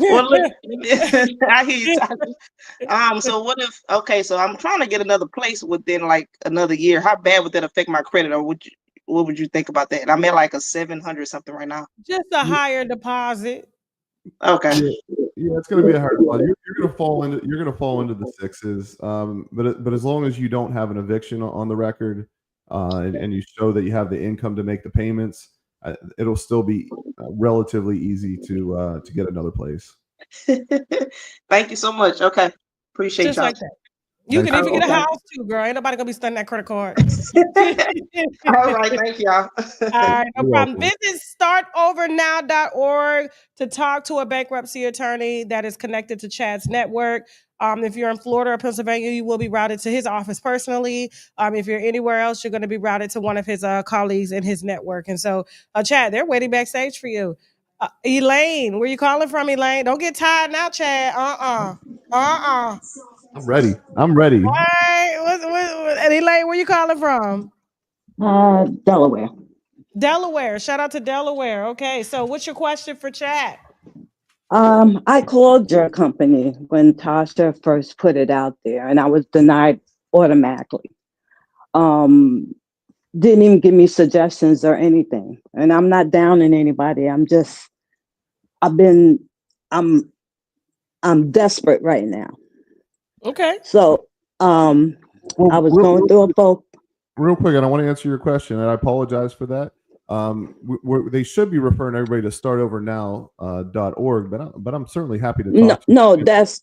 Well, look, I hear you. So what if? Okay, so I'm trying to get another place within like another year. How bad would that affect my credit, or what would you think about that? I'm at like a 700 something right now. Just a higher deposit. Okay. Yeah, it's going to be a hard spot. You're going to fall into the sixes. But as long as you don't have an eviction on the record, and you show that you have the income to make the payments, it'll still be relatively easy to get another place. Thank you so much. Okay, appreciate Just y'all. like that. You can even get a house too, girl. Ain't nobody gonna be studying that credit card. All right, thank y'all. All right, no problem. Visit startovernow.org to talk to a bankruptcy attorney that is connected to Chad's network. If you're in Florida or Pennsylvania, you will be routed to his office personally. If you're anywhere else, you're going to be routed to one of his colleagues in his network. And so, Chad, they're waiting backstage for you. Elaine, where you calling from, Elaine? Don't get tired now, Chad. I'm ready. All right. And Elaine, where you calling from? Delaware. Delaware. Shout out to Delaware. Okay, so what's your question for Chad? I called your company when Tasha first put it out there, and I was denied automatically. Didn't even give me suggestions or anything. And I'm not downing anybody. I'm desperate right now. Okay. So I was going through a phone. Real quick, and I want to answer your question, and I apologize for that. They should be referring everybody to startovernow.org, but I'm certainly happy to talk. No, that's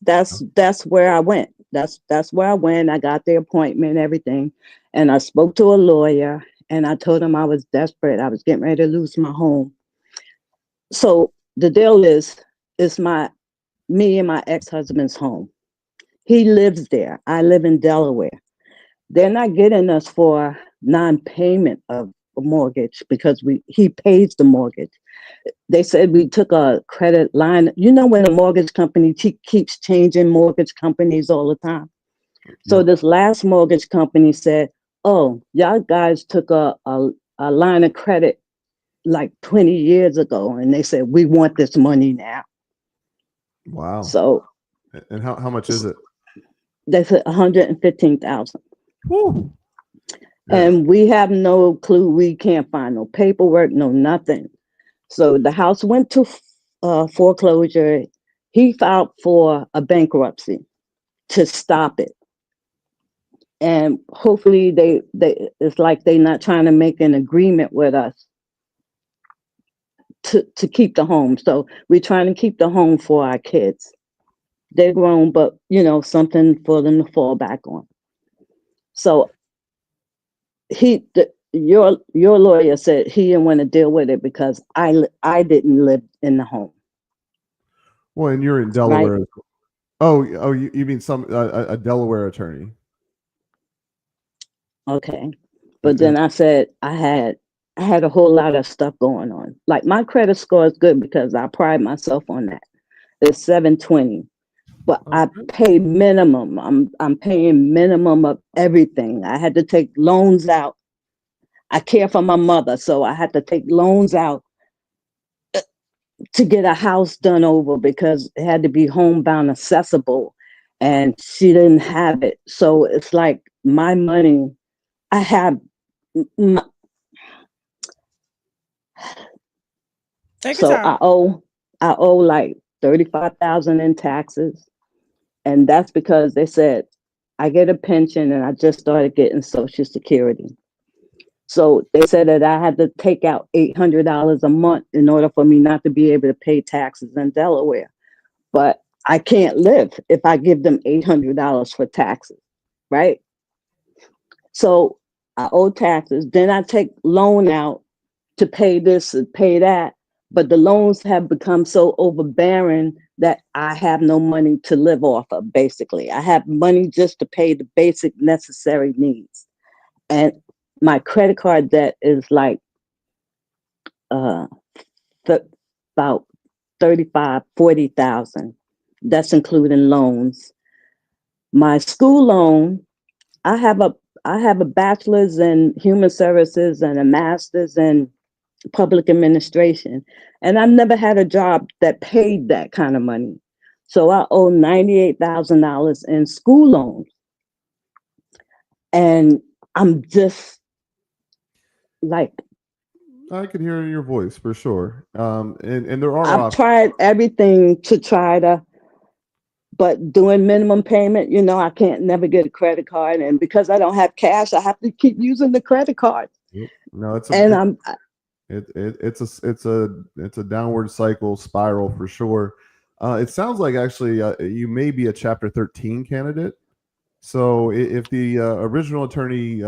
where I went. That's where I went. I got the appointment and everything, and I spoke to a lawyer, and I told him I was desperate. I was getting ready to lose my home. So the deal is, it's me and my ex-husband's home. He lives there. I live in Delaware. They're not getting us for non-payment of a mortgage because he pays the mortgage. They said we took a credit line. You know, when a mortgage company keeps changing mortgage companies all the time. So this last mortgage company said, oh, y'all guys took a line of credit like 20 years ago. And they said, we want this money now. Wow. So. And how much is it? They said $115,000. Woo. And we have no clue. We can't find no paperwork, no nothing. So the house went to foreclosure. He filed for a bankruptcy to stop it. And hopefully they it's like they're not trying to make an agreement with us to keep the home. So we're trying to keep the home for our kids. They're grown, but something for them to fall back on. So your lawyer said he didn't want to deal with it because I didn't live in the home. Well, and you're in Delaware. Right? Oh, you mean a Delaware attorney? Okay, but then I said I had a whole lot of stuff going on. Like my credit score is good because I pride myself on that. It's 720. But I pay minimum. I'm paying minimum of everything. I had to take loans out. I care for my mother, so I had to take loans out to get a house done over because it had to be homebound accessible, and she didn't have it. So it's like my money. I have. I owe like $35,000 in taxes. And that's because they said, I get a pension and I just started getting Social Security. So they said that I had to take out $800 a month in order for me not to be able to pay taxes in Delaware. But I can't live if I give them $800 for taxes, right? So I owe taxes. Then I take loan out to pay this and pay that. but the loans have become so overbearing that I have no money to live off of. Basically, I have money just to pay the basic necessary needs, and my credit card debt is like uh th- about 35, 40,000. That's including loans. My school loan, I have a I have a bachelor's in human services and a master's in public administration, and I've never had a job that paid that kind of money. So I owe $98,000 in school loans, and I'm just like, I can hear it in your voice for sure. And there are I've options. tried everything to try to, but doing minimum payment, I can't never get a credit card, and because I don't have cash, I have to keep using the credit card, Yep. No, and I'm it's a downward cycle spiral for sure. It sounds like actually you may be a Chapter 13 candidate. So if the original attorney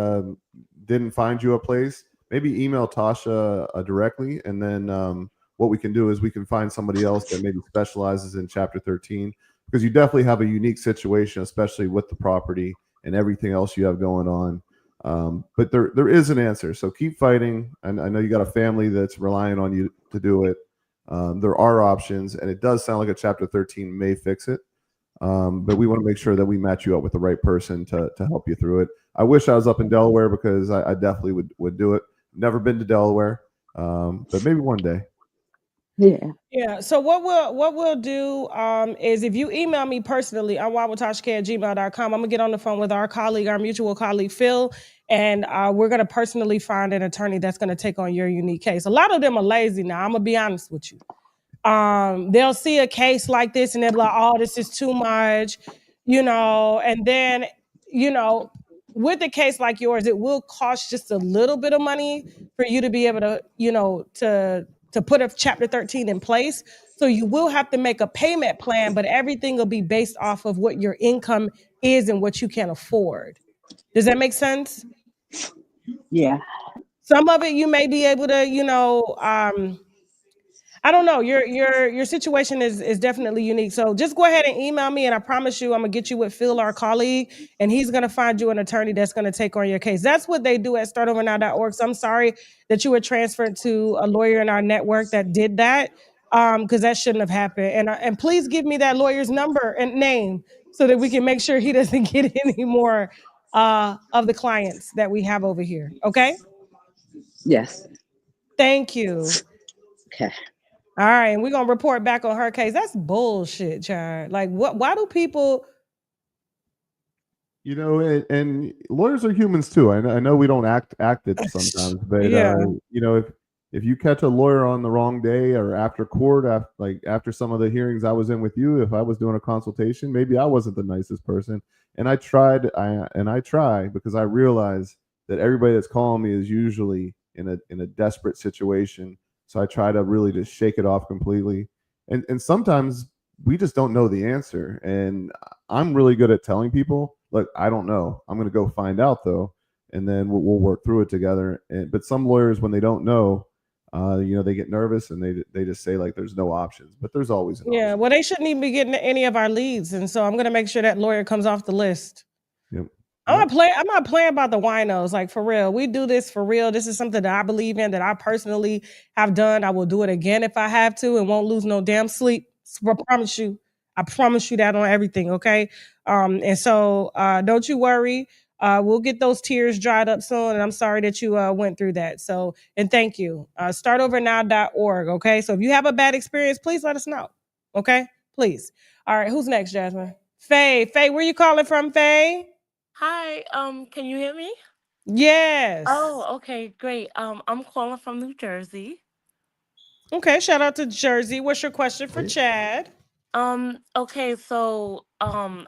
didn't find you a place, maybe email Tasha directly, and then what we can do is we can find somebody else that maybe specializes in Chapter 13, because you definitely have a unique situation, especially with the property and everything else you have going on. But there is an answer. So keep fighting. And I know you got a family that's relying on you to do it. There are options, and it does sound like a Chapter 13 may fix it. But we want to make sure that we match you up with the right person to help you through it. I wish I was up in Delaware, because I definitely would do it. Never been to Delaware, but maybe one day. yeah. Yeah. So what we'll do is, if you email me personally on wildwithtasha@gmail.com, I'm gonna get on the phone with our colleague, our mutual colleague Phil, and we're gonna personally find an attorney that's gonna take on your unique case. A lot of them are lazy now. I'm gonna be honest with you. They'll see a case like this and they'll be like, oh, this is too much, and then, you know, with a case like yours, it will cost just a little bit of money for you to be able to, to put a Chapter 13 in place. So you will have to make a payment plan, but everything will be based off of what your income is and what you can afford. Does that make sense? Yeah. Some of it you may be able to, I don't know. Your situation is definitely unique. So just go ahead and email me, and I promise you, I'm gonna get you with Phil, our colleague, and he's gonna find you an attorney that's gonna take on your case. That's what they do at startovernow.org. So I'm sorry that you were transferred to a lawyer in our network that did that, because that shouldn't have happened. And please give me that lawyer's number and name so that we can make sure he doesn't get any more of the clients that we have over here. Okay. Yes. Thank you. Okay. All right, and we're gonna report back on her case. That's bullshit, child. Like, what? Why do people? And lawyers are humans too. I know we don't act it sometimes, but Yeah, if you catch a lawyer on the wrong day or after court, after some of the hearings I was in with you, if I was doing a consultation, maybe I wasn't the nicest person. And I try, because I realize that everybody that's calling me is usually in a desperate situation. So I try to really just shake it off completely. And sometimes we just don't know the answer. And I'm really good at telling people, look, I don't know. I'm going to go find out though, and then we'll work through it together. But some lawyers, when they don't know, they get nervous and they just say like there's no options, but there's always an yeah. option. Well, they shouldn't even be getting any of our leads, and so I'm gonna make sure that lawyer comes off the list. Yep. I'm not playing about the winos, like for real. We do this for real. This is something that I believe in, that I personally have done. I will do it again if I have to, and won't lose no damn sleep. So I promise you. I promise you that on everything, okay? And so don't you worry. We'll get those tears dried up soon. And I'm sorry that you went through that. So, and thank you. Startovernow.org, okay? So if you have a bad experience, please let us know. Okay? Please. All right, who's next, Jasmine? Faye. Faye, where you calling from, Faye? Hi, can you hear me? Yes. Oh, okay, great. I'm calling from New Jersey. Okay, shout out to Jersey. What's your question for Chad? Okay, so I'm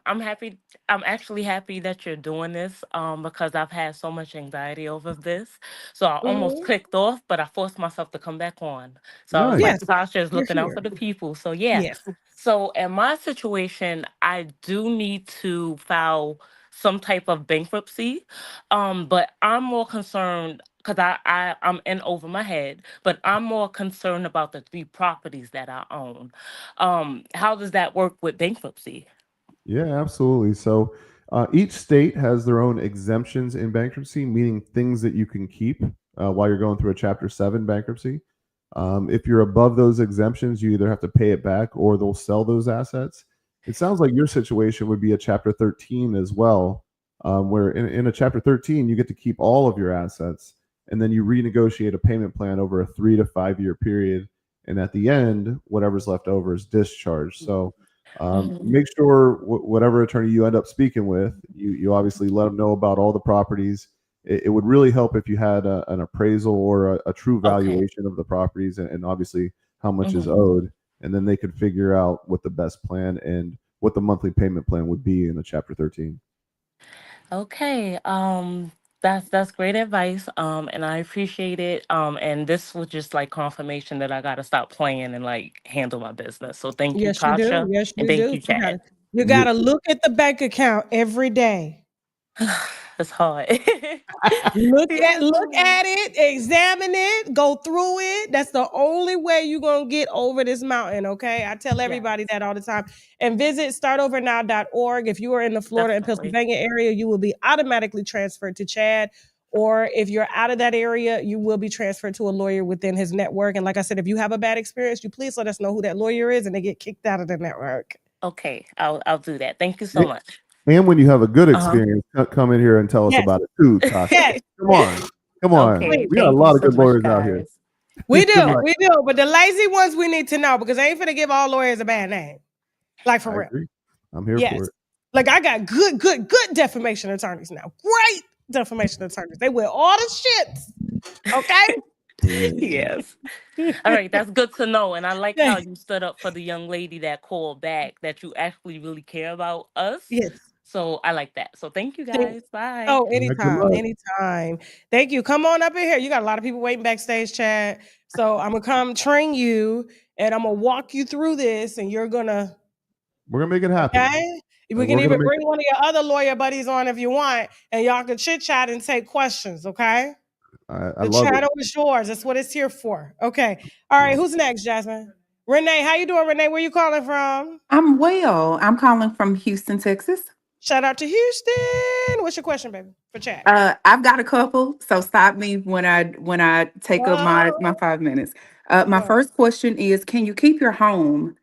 actually happy that you're doing this, because I've had so much anxiety over this. So I almost Mhm. clicked off, but I forced myself to come back on. So I was Nice. like, Yes, Sasha is you're looking out here. for the people. So yeah. Yes. So in my situation, I do need to file some type of bankruptcy. But I'm more concerned because I'm in over my head, but I'm more concerned about the 3 properties that I own. How does that work with bankruptcy? Yeah, absolutely. So each state has their own exemptions in bankruptcy, meaning things that you can keep while you're going through a Chapter 7 bankruptcy. If you're above those exemptions, you either have to pay it back or they'll sell those assets. It sounds like your situation would be a Chapter 13 as well, where in a Chapter 13, you get to keep all of your assets and then you renegotiate a payment plan over a 3 to 5 year period. And at the end, whatever's left over is discharged. So Mhm. make sure whatever attorney you end up speaking with, you obviously let them know about all the properties. It would really help if you had an appraisal or a true Okay. valuation of the properties and obviously how much is Mhm. owed. And then they could figure out what the best plan and what the monthly payment plan would be in a Chapter 13. Okay. That's great advice. And I appreciate it. And this was just like confirmation that I gotta stop playing and like handle my business. So thank you, Yes, you do. Tasha, Yes, and you thank do. you, Chad. You Yeah. gotta look at the bank account every day. It's hard. Look Yeah. at it, examine it, go through it. That's the only way you're gonna get over this mountain. Okay. I tell Yes, everybody that all the time. And visit startovernow.org. If you are in the Florida and definitely. Pennsylvania area, you will be automatically transferred to Chad. Or if you're out of that area, you will be transferred to a lawyer within his network. And like I said, if you have a bad experience, you please let us know who that lawyer is and they get kicked out of the network. Okay, I'll do that. Thank you so much. And when you have a good Uh-huh. experience, come in here and tell us Yes. about it too, Tasha. Yes. Come on. Come on. Okay, Please. We got a thank you lot of so good much, lawyers out here. guys. We Good do, luck. we do. But the lazy ones we need to know because I ain't finna give all lawyers a bad name. Like for I real. agree. I'm here Yes. for it. Like I got good defamation attorneys now. Great defamation attorneys. They wear all the shits. Okay? Yes. All right, that's good to know. And I like how you stood up for the young lady that called back, that you actually really care about us. Yes. So I like that. So thank you Thank- guys. Bye. Oh, All right, good anytime, luck. anytime. Thank you. Come on up in here. You got a lot of people waiting backstage, Chad. So I'm gonna come train you and I'm gonna walk you through this, and you're gonna We're gonna make it happen. okay. We can We're gonna even make bring one of your other lawyer buddies on if you want, and y'all can chit chat and take questions. Okay. I The love it. channel is yours. That's what it's here for. Okay. All right. Love it. Who's next, Jasmine? Renee, how you doing, Renee? Where you calling from? I'm well. I'm calling from Houston, Texas. Shout out to Houston. What's your question, baby? For chat. I've got a couple, so stop me when I take up my Whoa. 5 minutes. My Whoa. first question is, can you keep your home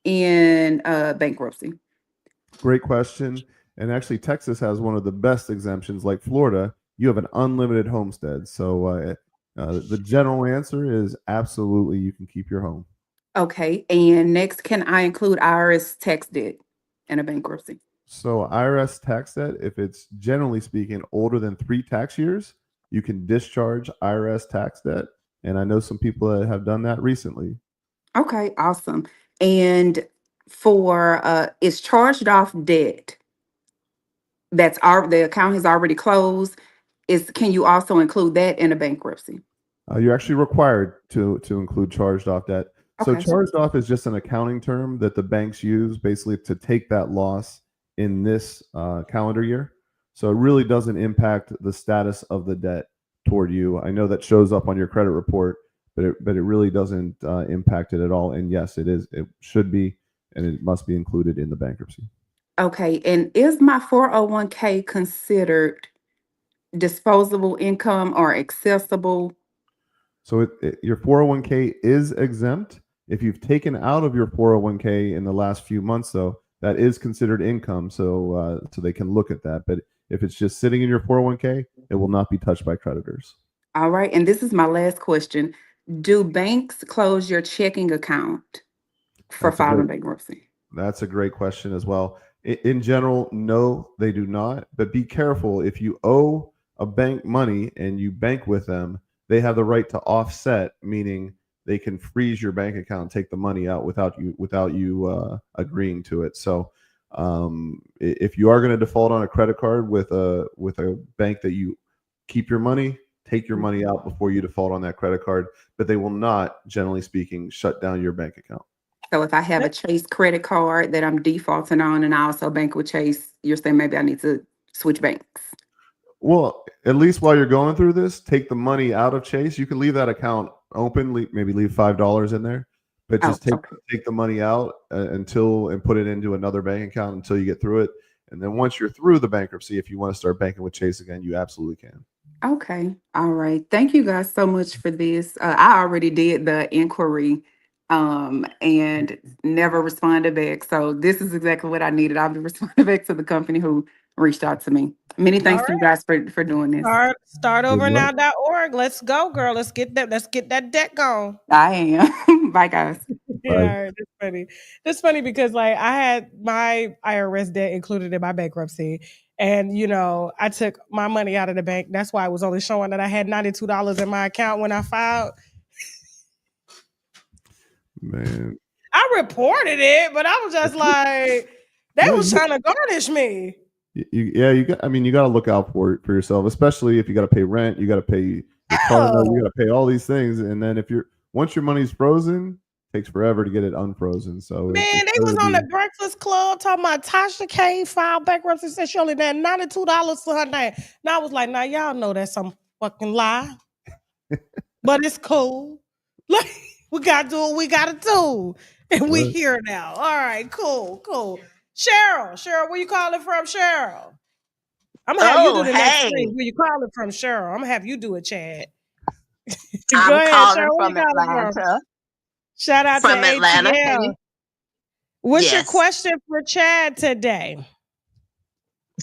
in bankruptcy? Great question. And actually, Texas has one of the best exemptions, like Florida. You have an unlimited homestead. So the general answer is absolutely you can keep your home. Okay. And next, can I include IRS tax debt in a bankruptcy? So IRS tax debt, if it's generally speaking older than 3 tax years, you can discharge IRS tax debt. And I know some people that have done that recently. Okay, awesome. And for is charged off debt the account has already closed, can you also include that in a bankruptcy? You're actually required to include charged off debt. So Okay. charged off is just an accounting term that the banks use basically to take that loss in this calendar year. So it really doesn't impact the status of the debt toward you. I know that shows up on your credit report, but it really doesn't impact it at all. And yes, it is. It should be, and it must be included in the bankruptcy. Okay, and is my 401k considered disposable income or accessible? So your 401k is exempt. If you've taken out of your 401k in the last few months, though, that is considered income. So they can look at that. But if it's just sitting in your 401k, it will not be touched by creditors. All right, and this is my last question. Do banks close your checking account for That's a filing great bankruptcy? That's a great question as well. In general, no, they do not. But be careful if you owe a bank money and you bank with them, they have the right to offset, meaning they can freeze your bank account and take the money out without you agreeing to it. So if you are going to default on a credit card with a bank that you keep your money, take your money out before you default on that credit card. But they will not, generally speaking, shut down your bank account. So if I have a Chase credit card that I'm defaulting on and I also bank with Chase, you're saying maybe I need to switch banks? Well, at least while you're going through this, take the money out of Chase. You can leave that account open, maybe leave $5 in there, but Oh, just take okay. the money out and put it into another bank account until you get through it. And then once you're through the bankruptcy, if you want to start banking with Chase again, you absolutely can. Okay. All right. Thank you guys so much for this. I already did the inquiry and never responded back. So this is exactly what I needed. I'll be responding back to the company who reached out to me. Many All thanks to right. you guys for doing this. Start Good luck. overnow.org. Let's go, girl. Let's get that deck going. I am. Bye, guys. Yeah, Bye. all right, that's funny. That's funny because like I had my IRS debt included in my bankruptcy. And I took my money out of the bank. That's why it was only showing that I had $92 in my account when I filed. Man. I reported it, but I was just like, they No, was trying to garnish me. you got. I mean, you got to look out for yourself, especially if you got to pay rent, you got to pay your car note, you got to pay all these things, and then once your money's frozen, it takes forever to get it unfrozen. So Man, they was on the Breakfast Club talking about Tasha K filed bankruptcy, said she only had $92 to her name. And I was like, now y'all know that's some fucking lie. But it's cool. Like, we gotta do what we gotta do. And we here now. All right, cool. Cheryl, where you calling from, Cheryl? I'm gonna have you do the next thing. Where you calling from, Cheryl? I'm gonna have you do it, Chad. Go I'm ahead, calling Cheryl. Where you from calling from? Atlanta. Shout out From to Atlanta. ATL. What's your Yes. question for Chad today?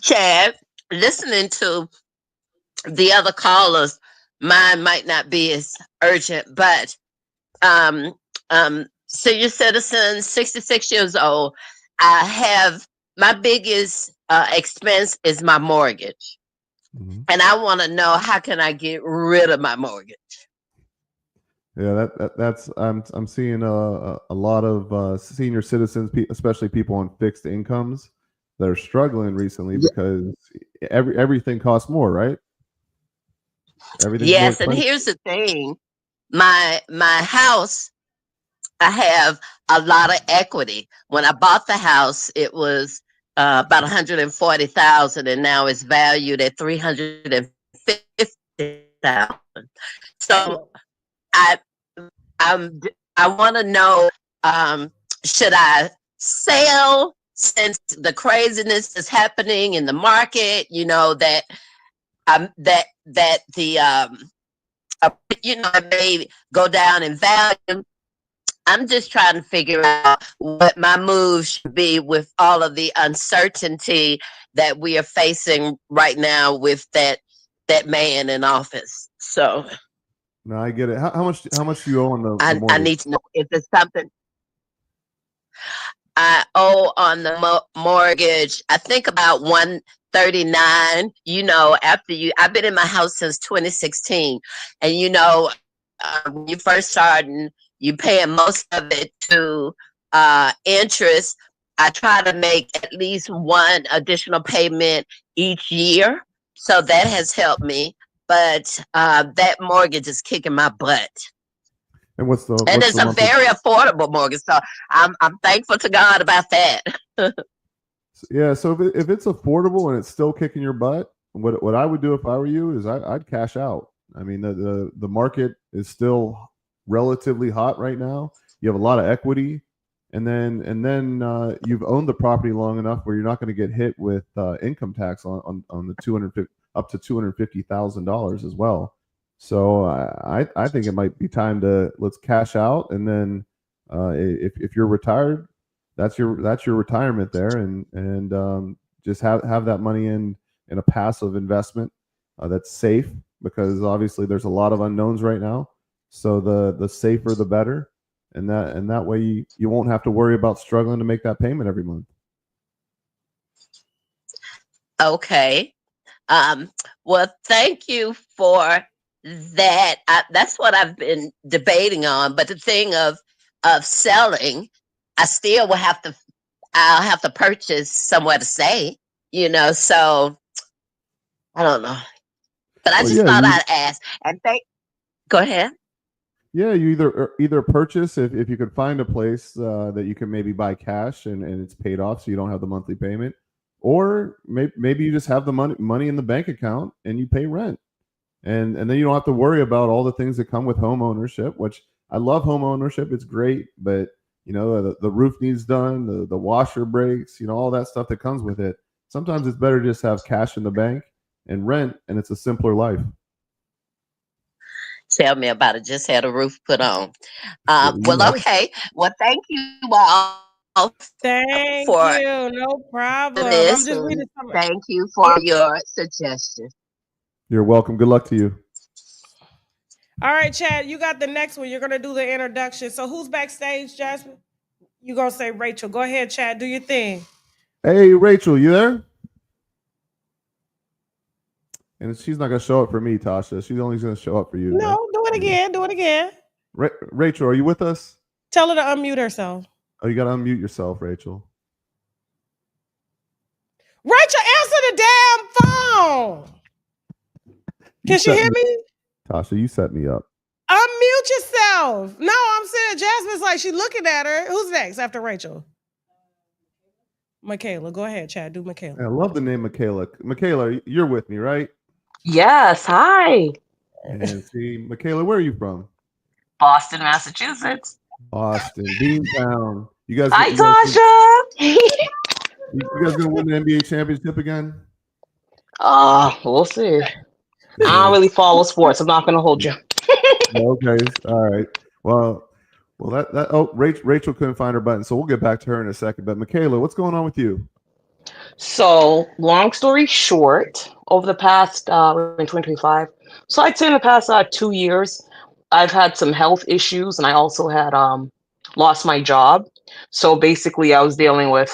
Chad, listening to the other callers, mine might not be as urgent, but senior citizen, 66 years old. I have my biggest expense is my mortgage. Mhm. And I want to know, how can I get rid of my mortgage? Yeah, that's I'm seeing a lot of senior citizens, especially people on fixed incomes, that are struggling recently because everything costs more, right? Everything's more Yes, and expensive. here's the thing. My house, I have a lot of equity. When I bought the house, it was about 140,000, and now it's valued at 350,000. So I I want to know, should I sell since the craziness is happening in the market? That the it may go down in value. I'm just trying to figure out what my move should be with all of the uncertainty that we are facing right now with that man in office. So No, I get it. How much do you owe on the I mortgage? need to know if there's something I owe on the mortgage. I think about 139. I've been in my house since 2016, and when you first starting, you paying most of it to interest. I try to make at least one additional payment each year, so that has helped me. But that mortgage is kicking my butt. And what's the And it's a monthly? very affordable mortgage, so I'm thankful to God about that. Yeah, so if it's affordable and it's still kicking your butt, what I would do if I were you is I'd cash out. I mean, the market is still relatively hot right now. You have a lot of equity, and then you've owned the property long enough where you're not going to get hit with income tax on the 250 up to $250,000 as well. So I think it might be time to let's cash out, and then if you're retired, that's your retirement there, and just have that money in a passive investment that's safe, because obviously there's a lot of unknowns right now. So the safer the better, and that way you won't have to worry about struggling to make that payment every month. Okay. Well, thank you for that. That's what I've been debating on. But the thing of selling, I still will I'll have to purchase somewhere to stay, so I don't know. But I Well, just yeah, thought I'd ask. And go ahead. you either purchase, if you could find a place that you can maybe buy cash and it's paid off, so you don't have the monthly payment, or maybe you just have the money in the bank account and you pay rent, and then you don't have to worry about all the things that come with home ownership. Which I love home ownership; it's great, but the roof needs done, the washer breaks, all that stuff that comes with it. Sometimes it's better to just have cash in the bank and rent, and it's a simpler life. Tell me about it. Just had a roof put on. Yeah. Okay. Well, thank you all Thank for you. No problem. I'm this, just and reading some. thank you for your suggestions. You're welcome. Good luck to you. All right, Chad, you got the next one. You're gonna do the introduction. So who's backstage, Jasmine? You gonna say Rachel? Go ahead, Chad. Do your thing. Hey, Rachel, you there? And she's not gonna show up for me, Tasha. She's only gonna show up for you. No, do it again. Do it again. Rachel, are you with us? Tell her to unmute herself. Oh, you gotta unmute yourself, Rachel. Rachel, answer the damn phone. Can she hear me? Tasha, you set me up. Unmute yourself. No, I'm saying Jasmine's like she's looking at her. Who's next after Rachel? Michaela. Go ahead, Chad. Do Michaela. I love the name Michaela. Michaela, you're with me, right? Yes, hi. And see, Michaela, where are you from? Boston, Massachusetts. Boston, Beantown. You guys, Hi, you Tasha. you guys gonna win the NBA championship again? We'll see. I don't really follow sports. I'm not gonna hold you. Okay, all right. Well, Rachel couldn't find her button, so we'll get back to her in a second. But Michaela, what's going on with you? So, long story short, over the past in 2025, so I'd say in the past 2 years, I've had some health issues, and I also had lost my job. So basically, I was dealing with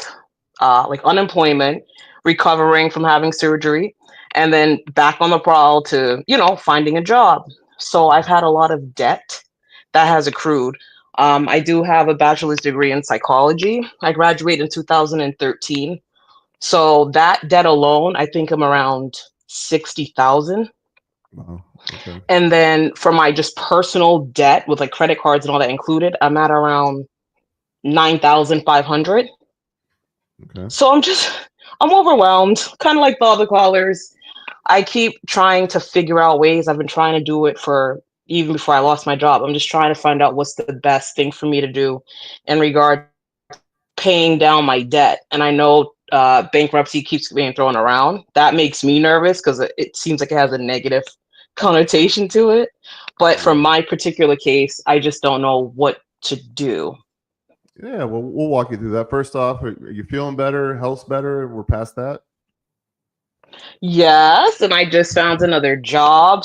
like unemployment, recovering from having surgery, and then back on the prowl to finding a job. So I've had a lot of debt that has accrued. I do have a bachelor's degree in psychology. I graduated in 2013. So that debt alone, I think I'm around 60,000. Wow. Okay. And then for my just personal debt with like credit cards and all that included, I'm at around 9,500. Okay. So I'm overwhelmed, kind of like the other callers. I keep trying to figure out ways. I've been trying to do it for even before I lost my job. I'm just trying to find out what's the best thing for me to do in regard to paying down my debt. And I know bankruptcy keeps being thrown around. That makes me nervous because it seems like it has a negative connotation to it. But for my particular case, I just don't know what to do. Yeah, well, we'll walk you through that. First off, are you feeling better? Health's better? We're past that? Yes, and I just found another job,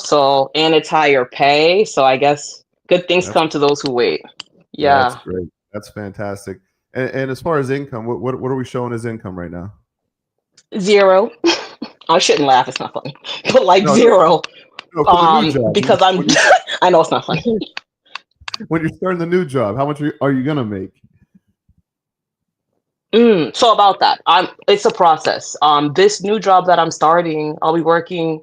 and it's higher pay, so I guess good things come to those who wait. That's Yeah. great. That's fantastic. And as far as income, what are we showing as income right now? 0. I shouldn't laugh, it's not funny. But like No, 0. No, for the new job. Because I know it's not funny. When you're starting the new job, how much are you gonna make? So about that, it's a process. This new job that I'm starting, I'll be working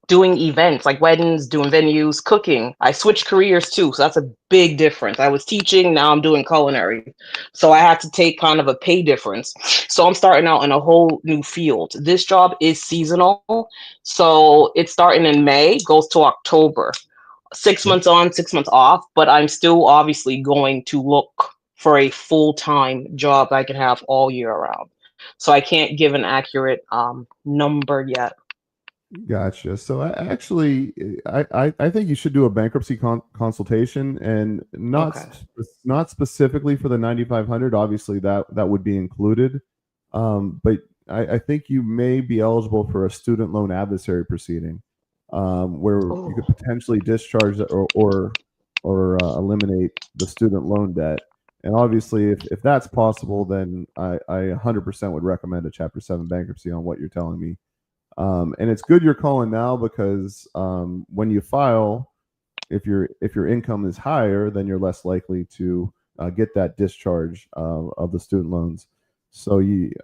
doing events like weddings, doing venues, cooking. I switched careers too, so that's a big difference. I was teaching, now I'm doing culinary. So I had to take kind of a pay difference. So I'm starting out in a whole new field. This job is seasonal. So it's starting in May, goes to October. 6 months on, 6 months off, but I'm still obviously going to look for a full-time job I can have all year round. So I can't give an accurate number yet. Gotcha. So I think you should do a bankruptcy consultation, and not specifically for the 9,500. Obviously, that would be included. But I think you may be eligible for a student loan adversary proceeding, where you could potentially discharge or eliminate the student loan debt. And obviously, if that's possible, then I 100% would recommend a Chapter 7 bankruptcy on what you're telling me. And it's good you're calling now because when you file, if your income is higher, then you're less likely to get that discharge of the student loans. So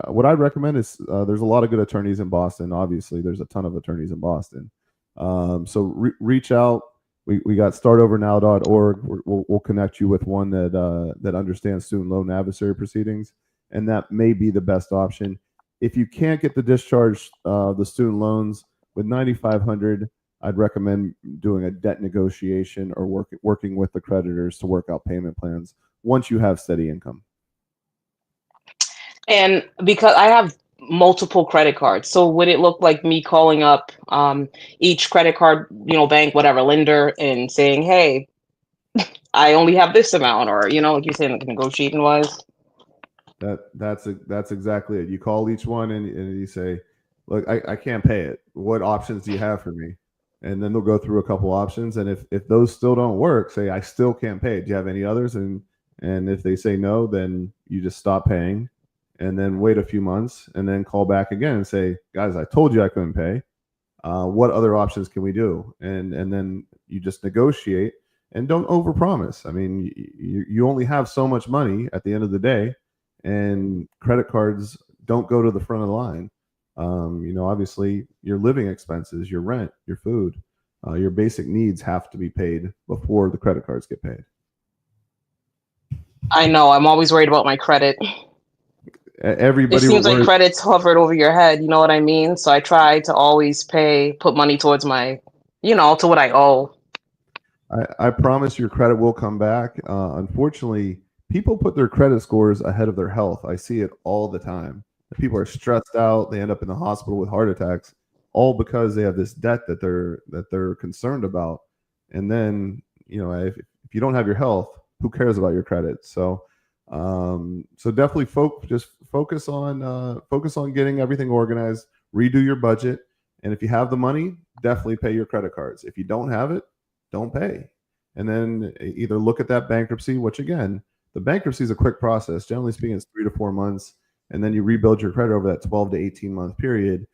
what I recommend is there's a lot of good attorneys in Boston. Obviously, there's a ton of attorneys in Boston. So reach out. We got startovernow.org. We'll connect you with one that understands student loan adversary proceedings, and that may be the best option. if you can't get the discharge, the student loans with 9,500, I'd recommend doing a debt negotiation or working with the creditors to work out payment plans once you have steady income. And because I have multiple credit cards, so would it look like me calling up each credit card, bank, whatever lender, and saying, "Hey, I only have this amount," or like you're saying, like negotiating wise? That's exactly it. You call each one and you say, "Look, I can't pay it. What options do you have for me?" And then they'll go through a couple options, and if those still don't work, say, "I still can't pay it. Do you have any others?" And if they say no, then you just stop paying, and then wait a few months, and then call back again and say, "Guys, I told you I couldn't pay. What other options can we do?" And then you just negotiate and don't overpromise. I mean, you only have so much money at the end of the day, and credit cards don't go to the front of the line. Obviously, your living expenses, your rent, your food, your basic needs have to be paid before the credit cards get paid. I know. I'm always worried about my credit. Everybody It seems like worries. credit's hovered over your head. You know what I mean? So I try to always put money towards my, to what I owe. I promise your credit will come back. Unfortunately, people put their credit scores ahead of their health. I see it all the time. People are stressed out. They end up in the hospital with heart attacks, all because they have this debt that they're concerned about. And then, if you don't have your health, who cares about your credit? So definitely just focus on getting everything organized, redo your budget. And if you have the money, definitely pay your credit cards. If you don't have it, don't pay. And then either look at that bankruptcy, which again, the bankruptcy is a quick process. Generally speaking, it's 3 to 4 months. And then you rebuild your credit over that 12 to 18-month period.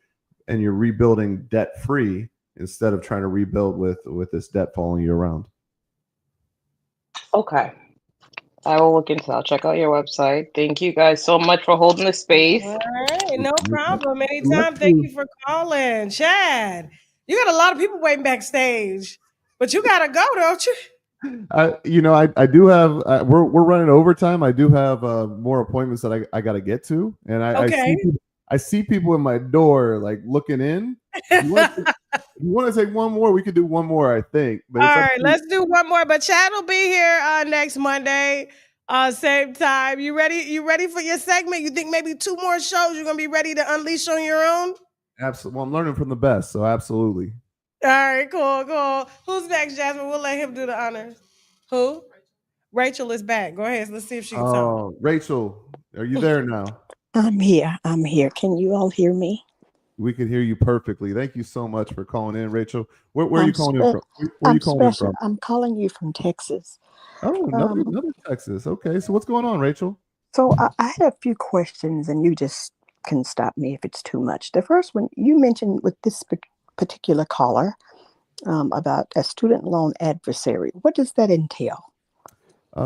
And you're rebuilding debt free instead of trying to rebuild with this debt following you around. Okay. I will look into that. I'll check out your website. Thank you guys so much for holding the space. All right, no problem. Lucky. Anytime. Thank you for calling. Chad, you got a lot of people waiting backstage, but you gotta go, don't you? I do have. We're running overtime. I do have more appointments that I got to get to, and Okay. I see people in my door like looking in. If you want to take one more, we could do one more. I think. But All it's up right, to you. let's do one more. But Chad will be here next Monday, same time. You ready? You ready for your segment? You think maybe 2 more shows you're gonna be ready to unleash on your own? Absolutely. Well, I'm learning from the best, so absolutely. All right, cool. Who's next, Jasmine? We'll let him do the honors. Who? Rachel is back. Go ahead. Let's see if she can talk. Rachel, are you there now? I'm here. Can you all hear me? We can hear you perfectly. Thank you so much for calling in, Rachel. Where are you calling in from? Where are you calling in from? I'm calling you from Texas. Oh, another Texas. Okay, so what's going on, Rachel? So I had a few questions, and you just can stop me if it's too much. The first one, you mentioned with this particular caller about a student loan adversary. What does that entail?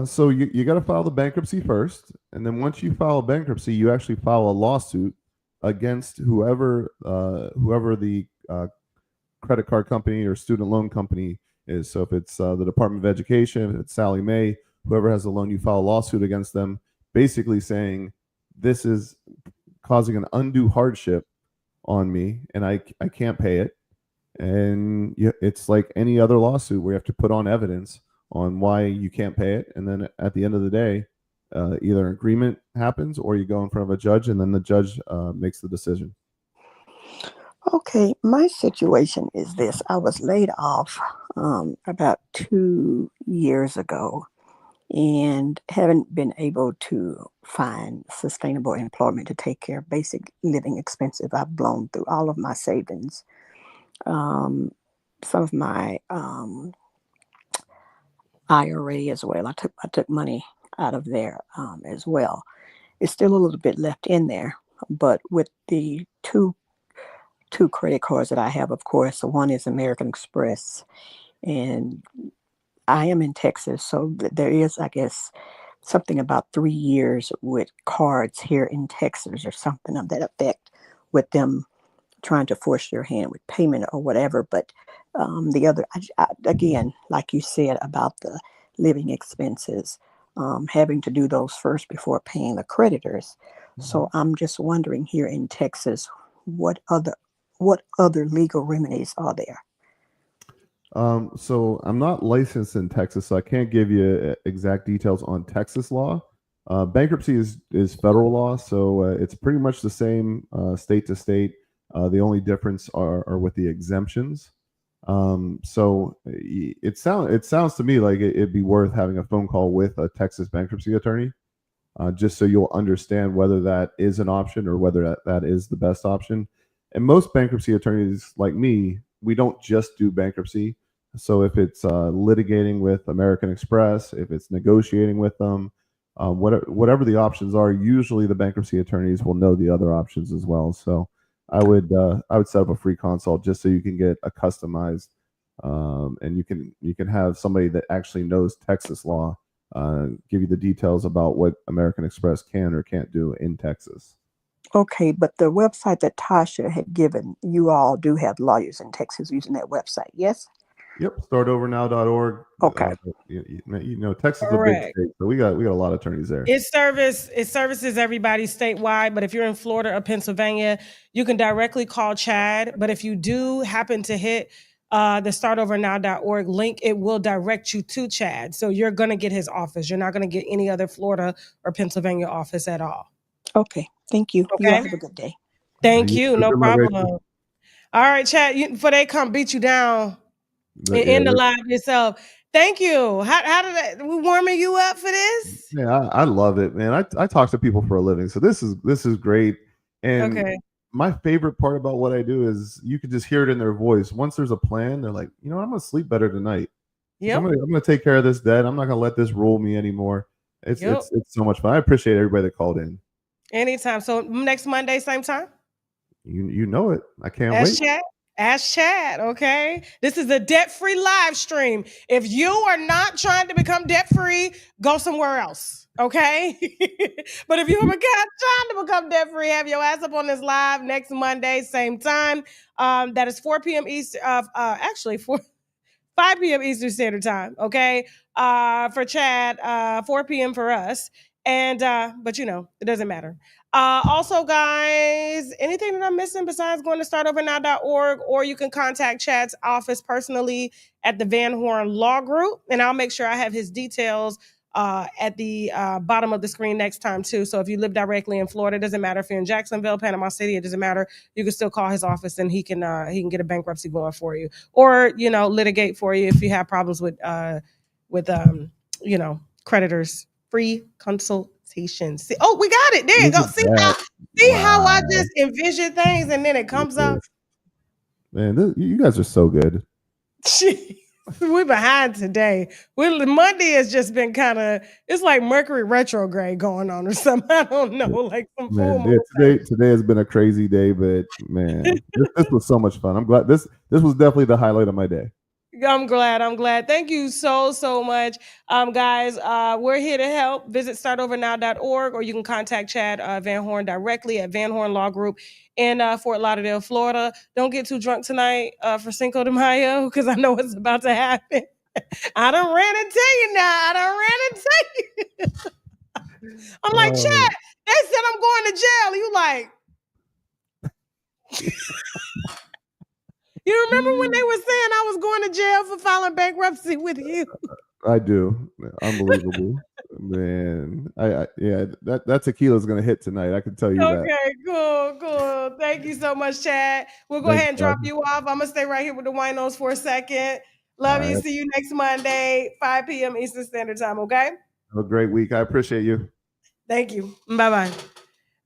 So you got to file the bankruptcy first, and then once you file a bankruptcy, you actually file a lawsuit against whoever the credit card company or student loan company is. So if it's the Department of Education, if it's Sally Mae, whoever has the loan, you file a lawsuit against them, basically saying this is causing an undue hardship on me, and I can't pay it. And it's like any other lawsuit where you have to put on evidence on why you can't pay it, and then at the end of the day, either an agreement happens or you go in front of a judge, and then the judge makes the decision. Okay, my situation is this. I was laid off about 2 years ago and haven't been able to find sustainable employment to take care of basic living expenses. I've blown through all of my savings. Some of my IRA as well. I took money out of there as well. It's still a little bit left in there, but with the two credit cards that I have, of course, one is American Express, and I am in Texas, so there is, I guess, something about 3 years with cards here in Texas or something of that effect, with them trying to force your hand with payment or whatever. But the other, again, like you said about the living expenses, having to do those first before paying the creditors. So I'm just wondering here in Texas, what other legal remedies are there? So I'm not licensed in Texas, so I can't give you exact details on Texas law. Bankruptcy is federal law, so it's pretty much the same state to state. The only difference are with the exemptions. So it sounds to me like it'd be worth having a phone call with a Texas bankruptcy attorney, just so you'll understand whether that is an option or whether that is the best option. And most bankruptcy attorneys like me, we don't just do bankruptcy. So if it's litigating with American Express, if it's negotiating with them, whatever the options are, usually the bankruptcy attorneys will know the other options as well. So I would set up a free consult just so you can get a customized, and you can have somebody that actually knows Texas law give you the details about what American Express can or can't do in Texas. Okay, but the website that Tasha had given, you all do have lawyers in Texas using that website, yes? Yep, startovernow.org. Okay. Texas is a big state, so we got a lot of attorneys there. It services everybody statewide, but if you're in Florida or Pennsylvania, you can directly call Chad. But if you do happen to hit the startovernow.org link, it will direct you to Chad. So you're going to get his office. You're not going to get any other Florida or Pennsylvania office at all. Okay, thank you. Okay. You all have a good day. Thank you. No problem. All right, Chad, before they come beat you down and end the live yourself. Thank you. How did we warming you up for this? Yeah, I love it, man. I talk to people for a living, so this is great. And my favorite part about what I do is you can just hear it in their voice. Once there's a plan, they're like, I'm gonna sleep better tonight. Yeah, I'm gonna take care of this debt. I'm not gonna let this rule me anymore. It's so much fun. I appreciate everybody that called in. Anytime. So next Monday, same time. You know it. I can't wait. Ask Chad, okay? This is a debt-free live stream. If you are not trying to become debt-free, go somewhere else, okay? But if you're trying to become debt-free, have your ass up on this live next Monday, same time. That is 4 p.m. Eastern. Actually, 5 p.m. Eastern Standard Time, okay? For Chad, 4 p.m. for us. And, but it doesn't matter. Also, guys, anything that I'm missing besides going to startovernow.org, or you can contact Chad's office personally at the Van Horn Law Group, and I'll make sure I have his details at the bottom of the screen next time too. So if you live directly in Florida, it doesn't matter if you're in Jacksonville, Panama City, it doesn't matter. You can still call his office and he can get a bankruptcy going for you, or litigate for you if you have problems with creditors. Free consultation. See, oh, we got it. There you go. See how I just envision things and then it comes up. Man, you guys are so good. We're behind today. Monday has just been it's like Mercury retrograde going on or something. I don't know. Like some today has been a crazy day, but man, this was so much fun. I'm glad this was definitely the highlight of my day. I'm glad. Thank you so much. Guys, we're here to help. Visit startovernow.org, or you can contact Chad Van Horn directly at Van Horn Law Group in Fort Lauderdale, Florida. Don't get too drunk tonight for Cinco de Mayo, because I know what's about to happen. I done ran into you now. I'm like, Chad, they said I'm going to jail. You like... You remember when they were saying I was going to jail for filing bankruptcy with you? I do. Unbelievable. Man. That tequila is going to hit tonight. I can tell you that. Okay, cool. Thank you so much, Chad. We'll go ahead and drop you off. I'm going to stay right here with the winos for a second. Love you. See you next Monday, 5 p.m. Eastern Standard Time, okay? Have a great week. I appreciate you. Thank you. Bye-bye.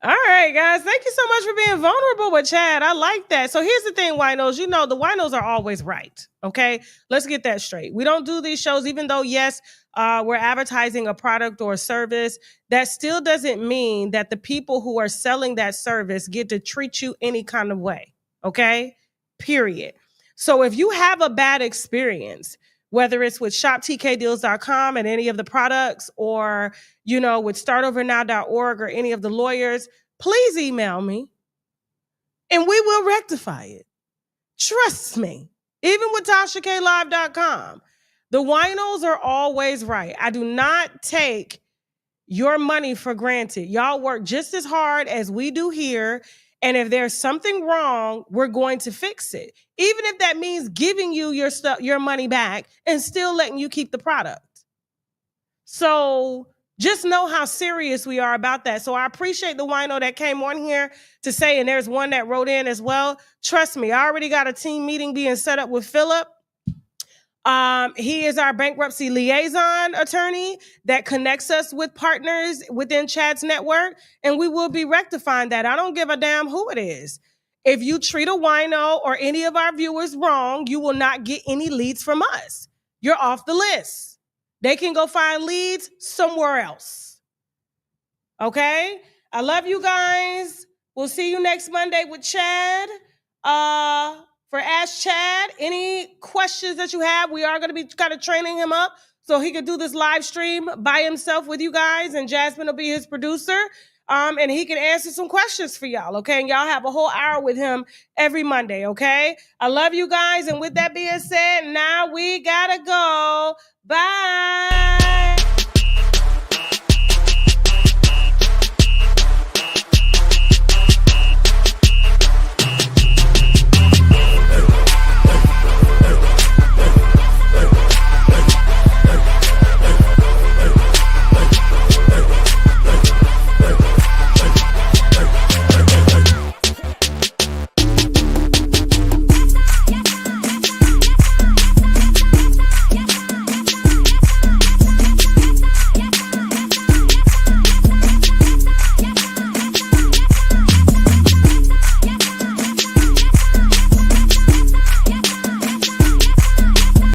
All right, guys. Thank you so much for being vulnerable with Chad. I like that. So here's the thing, winos. The winos are always right. Okay, let's get that straight. We don't do these shows, even though, yes, we're advertising a product or a service. That still doesn't mean that the people who are selling that service get to treat you any kind of way. Okay, period. So if you have a bad experience, whether it's with shoptkdeals.com and any of the products, or, with startovernow.org or any of the lawyers, please email me and we will rectify it. Trust me. Even with TashaKLive.com, the winos are always right. I do not take your money for granted. Y'all work just as hard as we do here. And if there's something wrong, we're going to fix it. Even if that means giving you your money back and still letting you keep the product. So just know how serious we are about that. So I appreciate the wino that came on here to say, and there's one that wrote in as well. Trust me, I already got a team meeting being set up with Philip. He is our bankruptcy liaison attorney that connects us with partners within Chad's network, and we will be rectifying that. I don't give a damn who it is. If you treat a wino or any of our viewers wrong, you will not get any leads from us. You're off the list. They can go find leads somewhere else. Okay? I love you guys. We'll see you next Monday with Chad. For Ask Chad, any questions that you have, we are going to be kind of training him up so he can do this live stream by himself with you guys, and Jasmine will be his producer, and he can answer some questions for y'all, okay? And y'all have a whole hour with him every Monday, okay? I love you guys, and with that being said, now we got to go. Bye.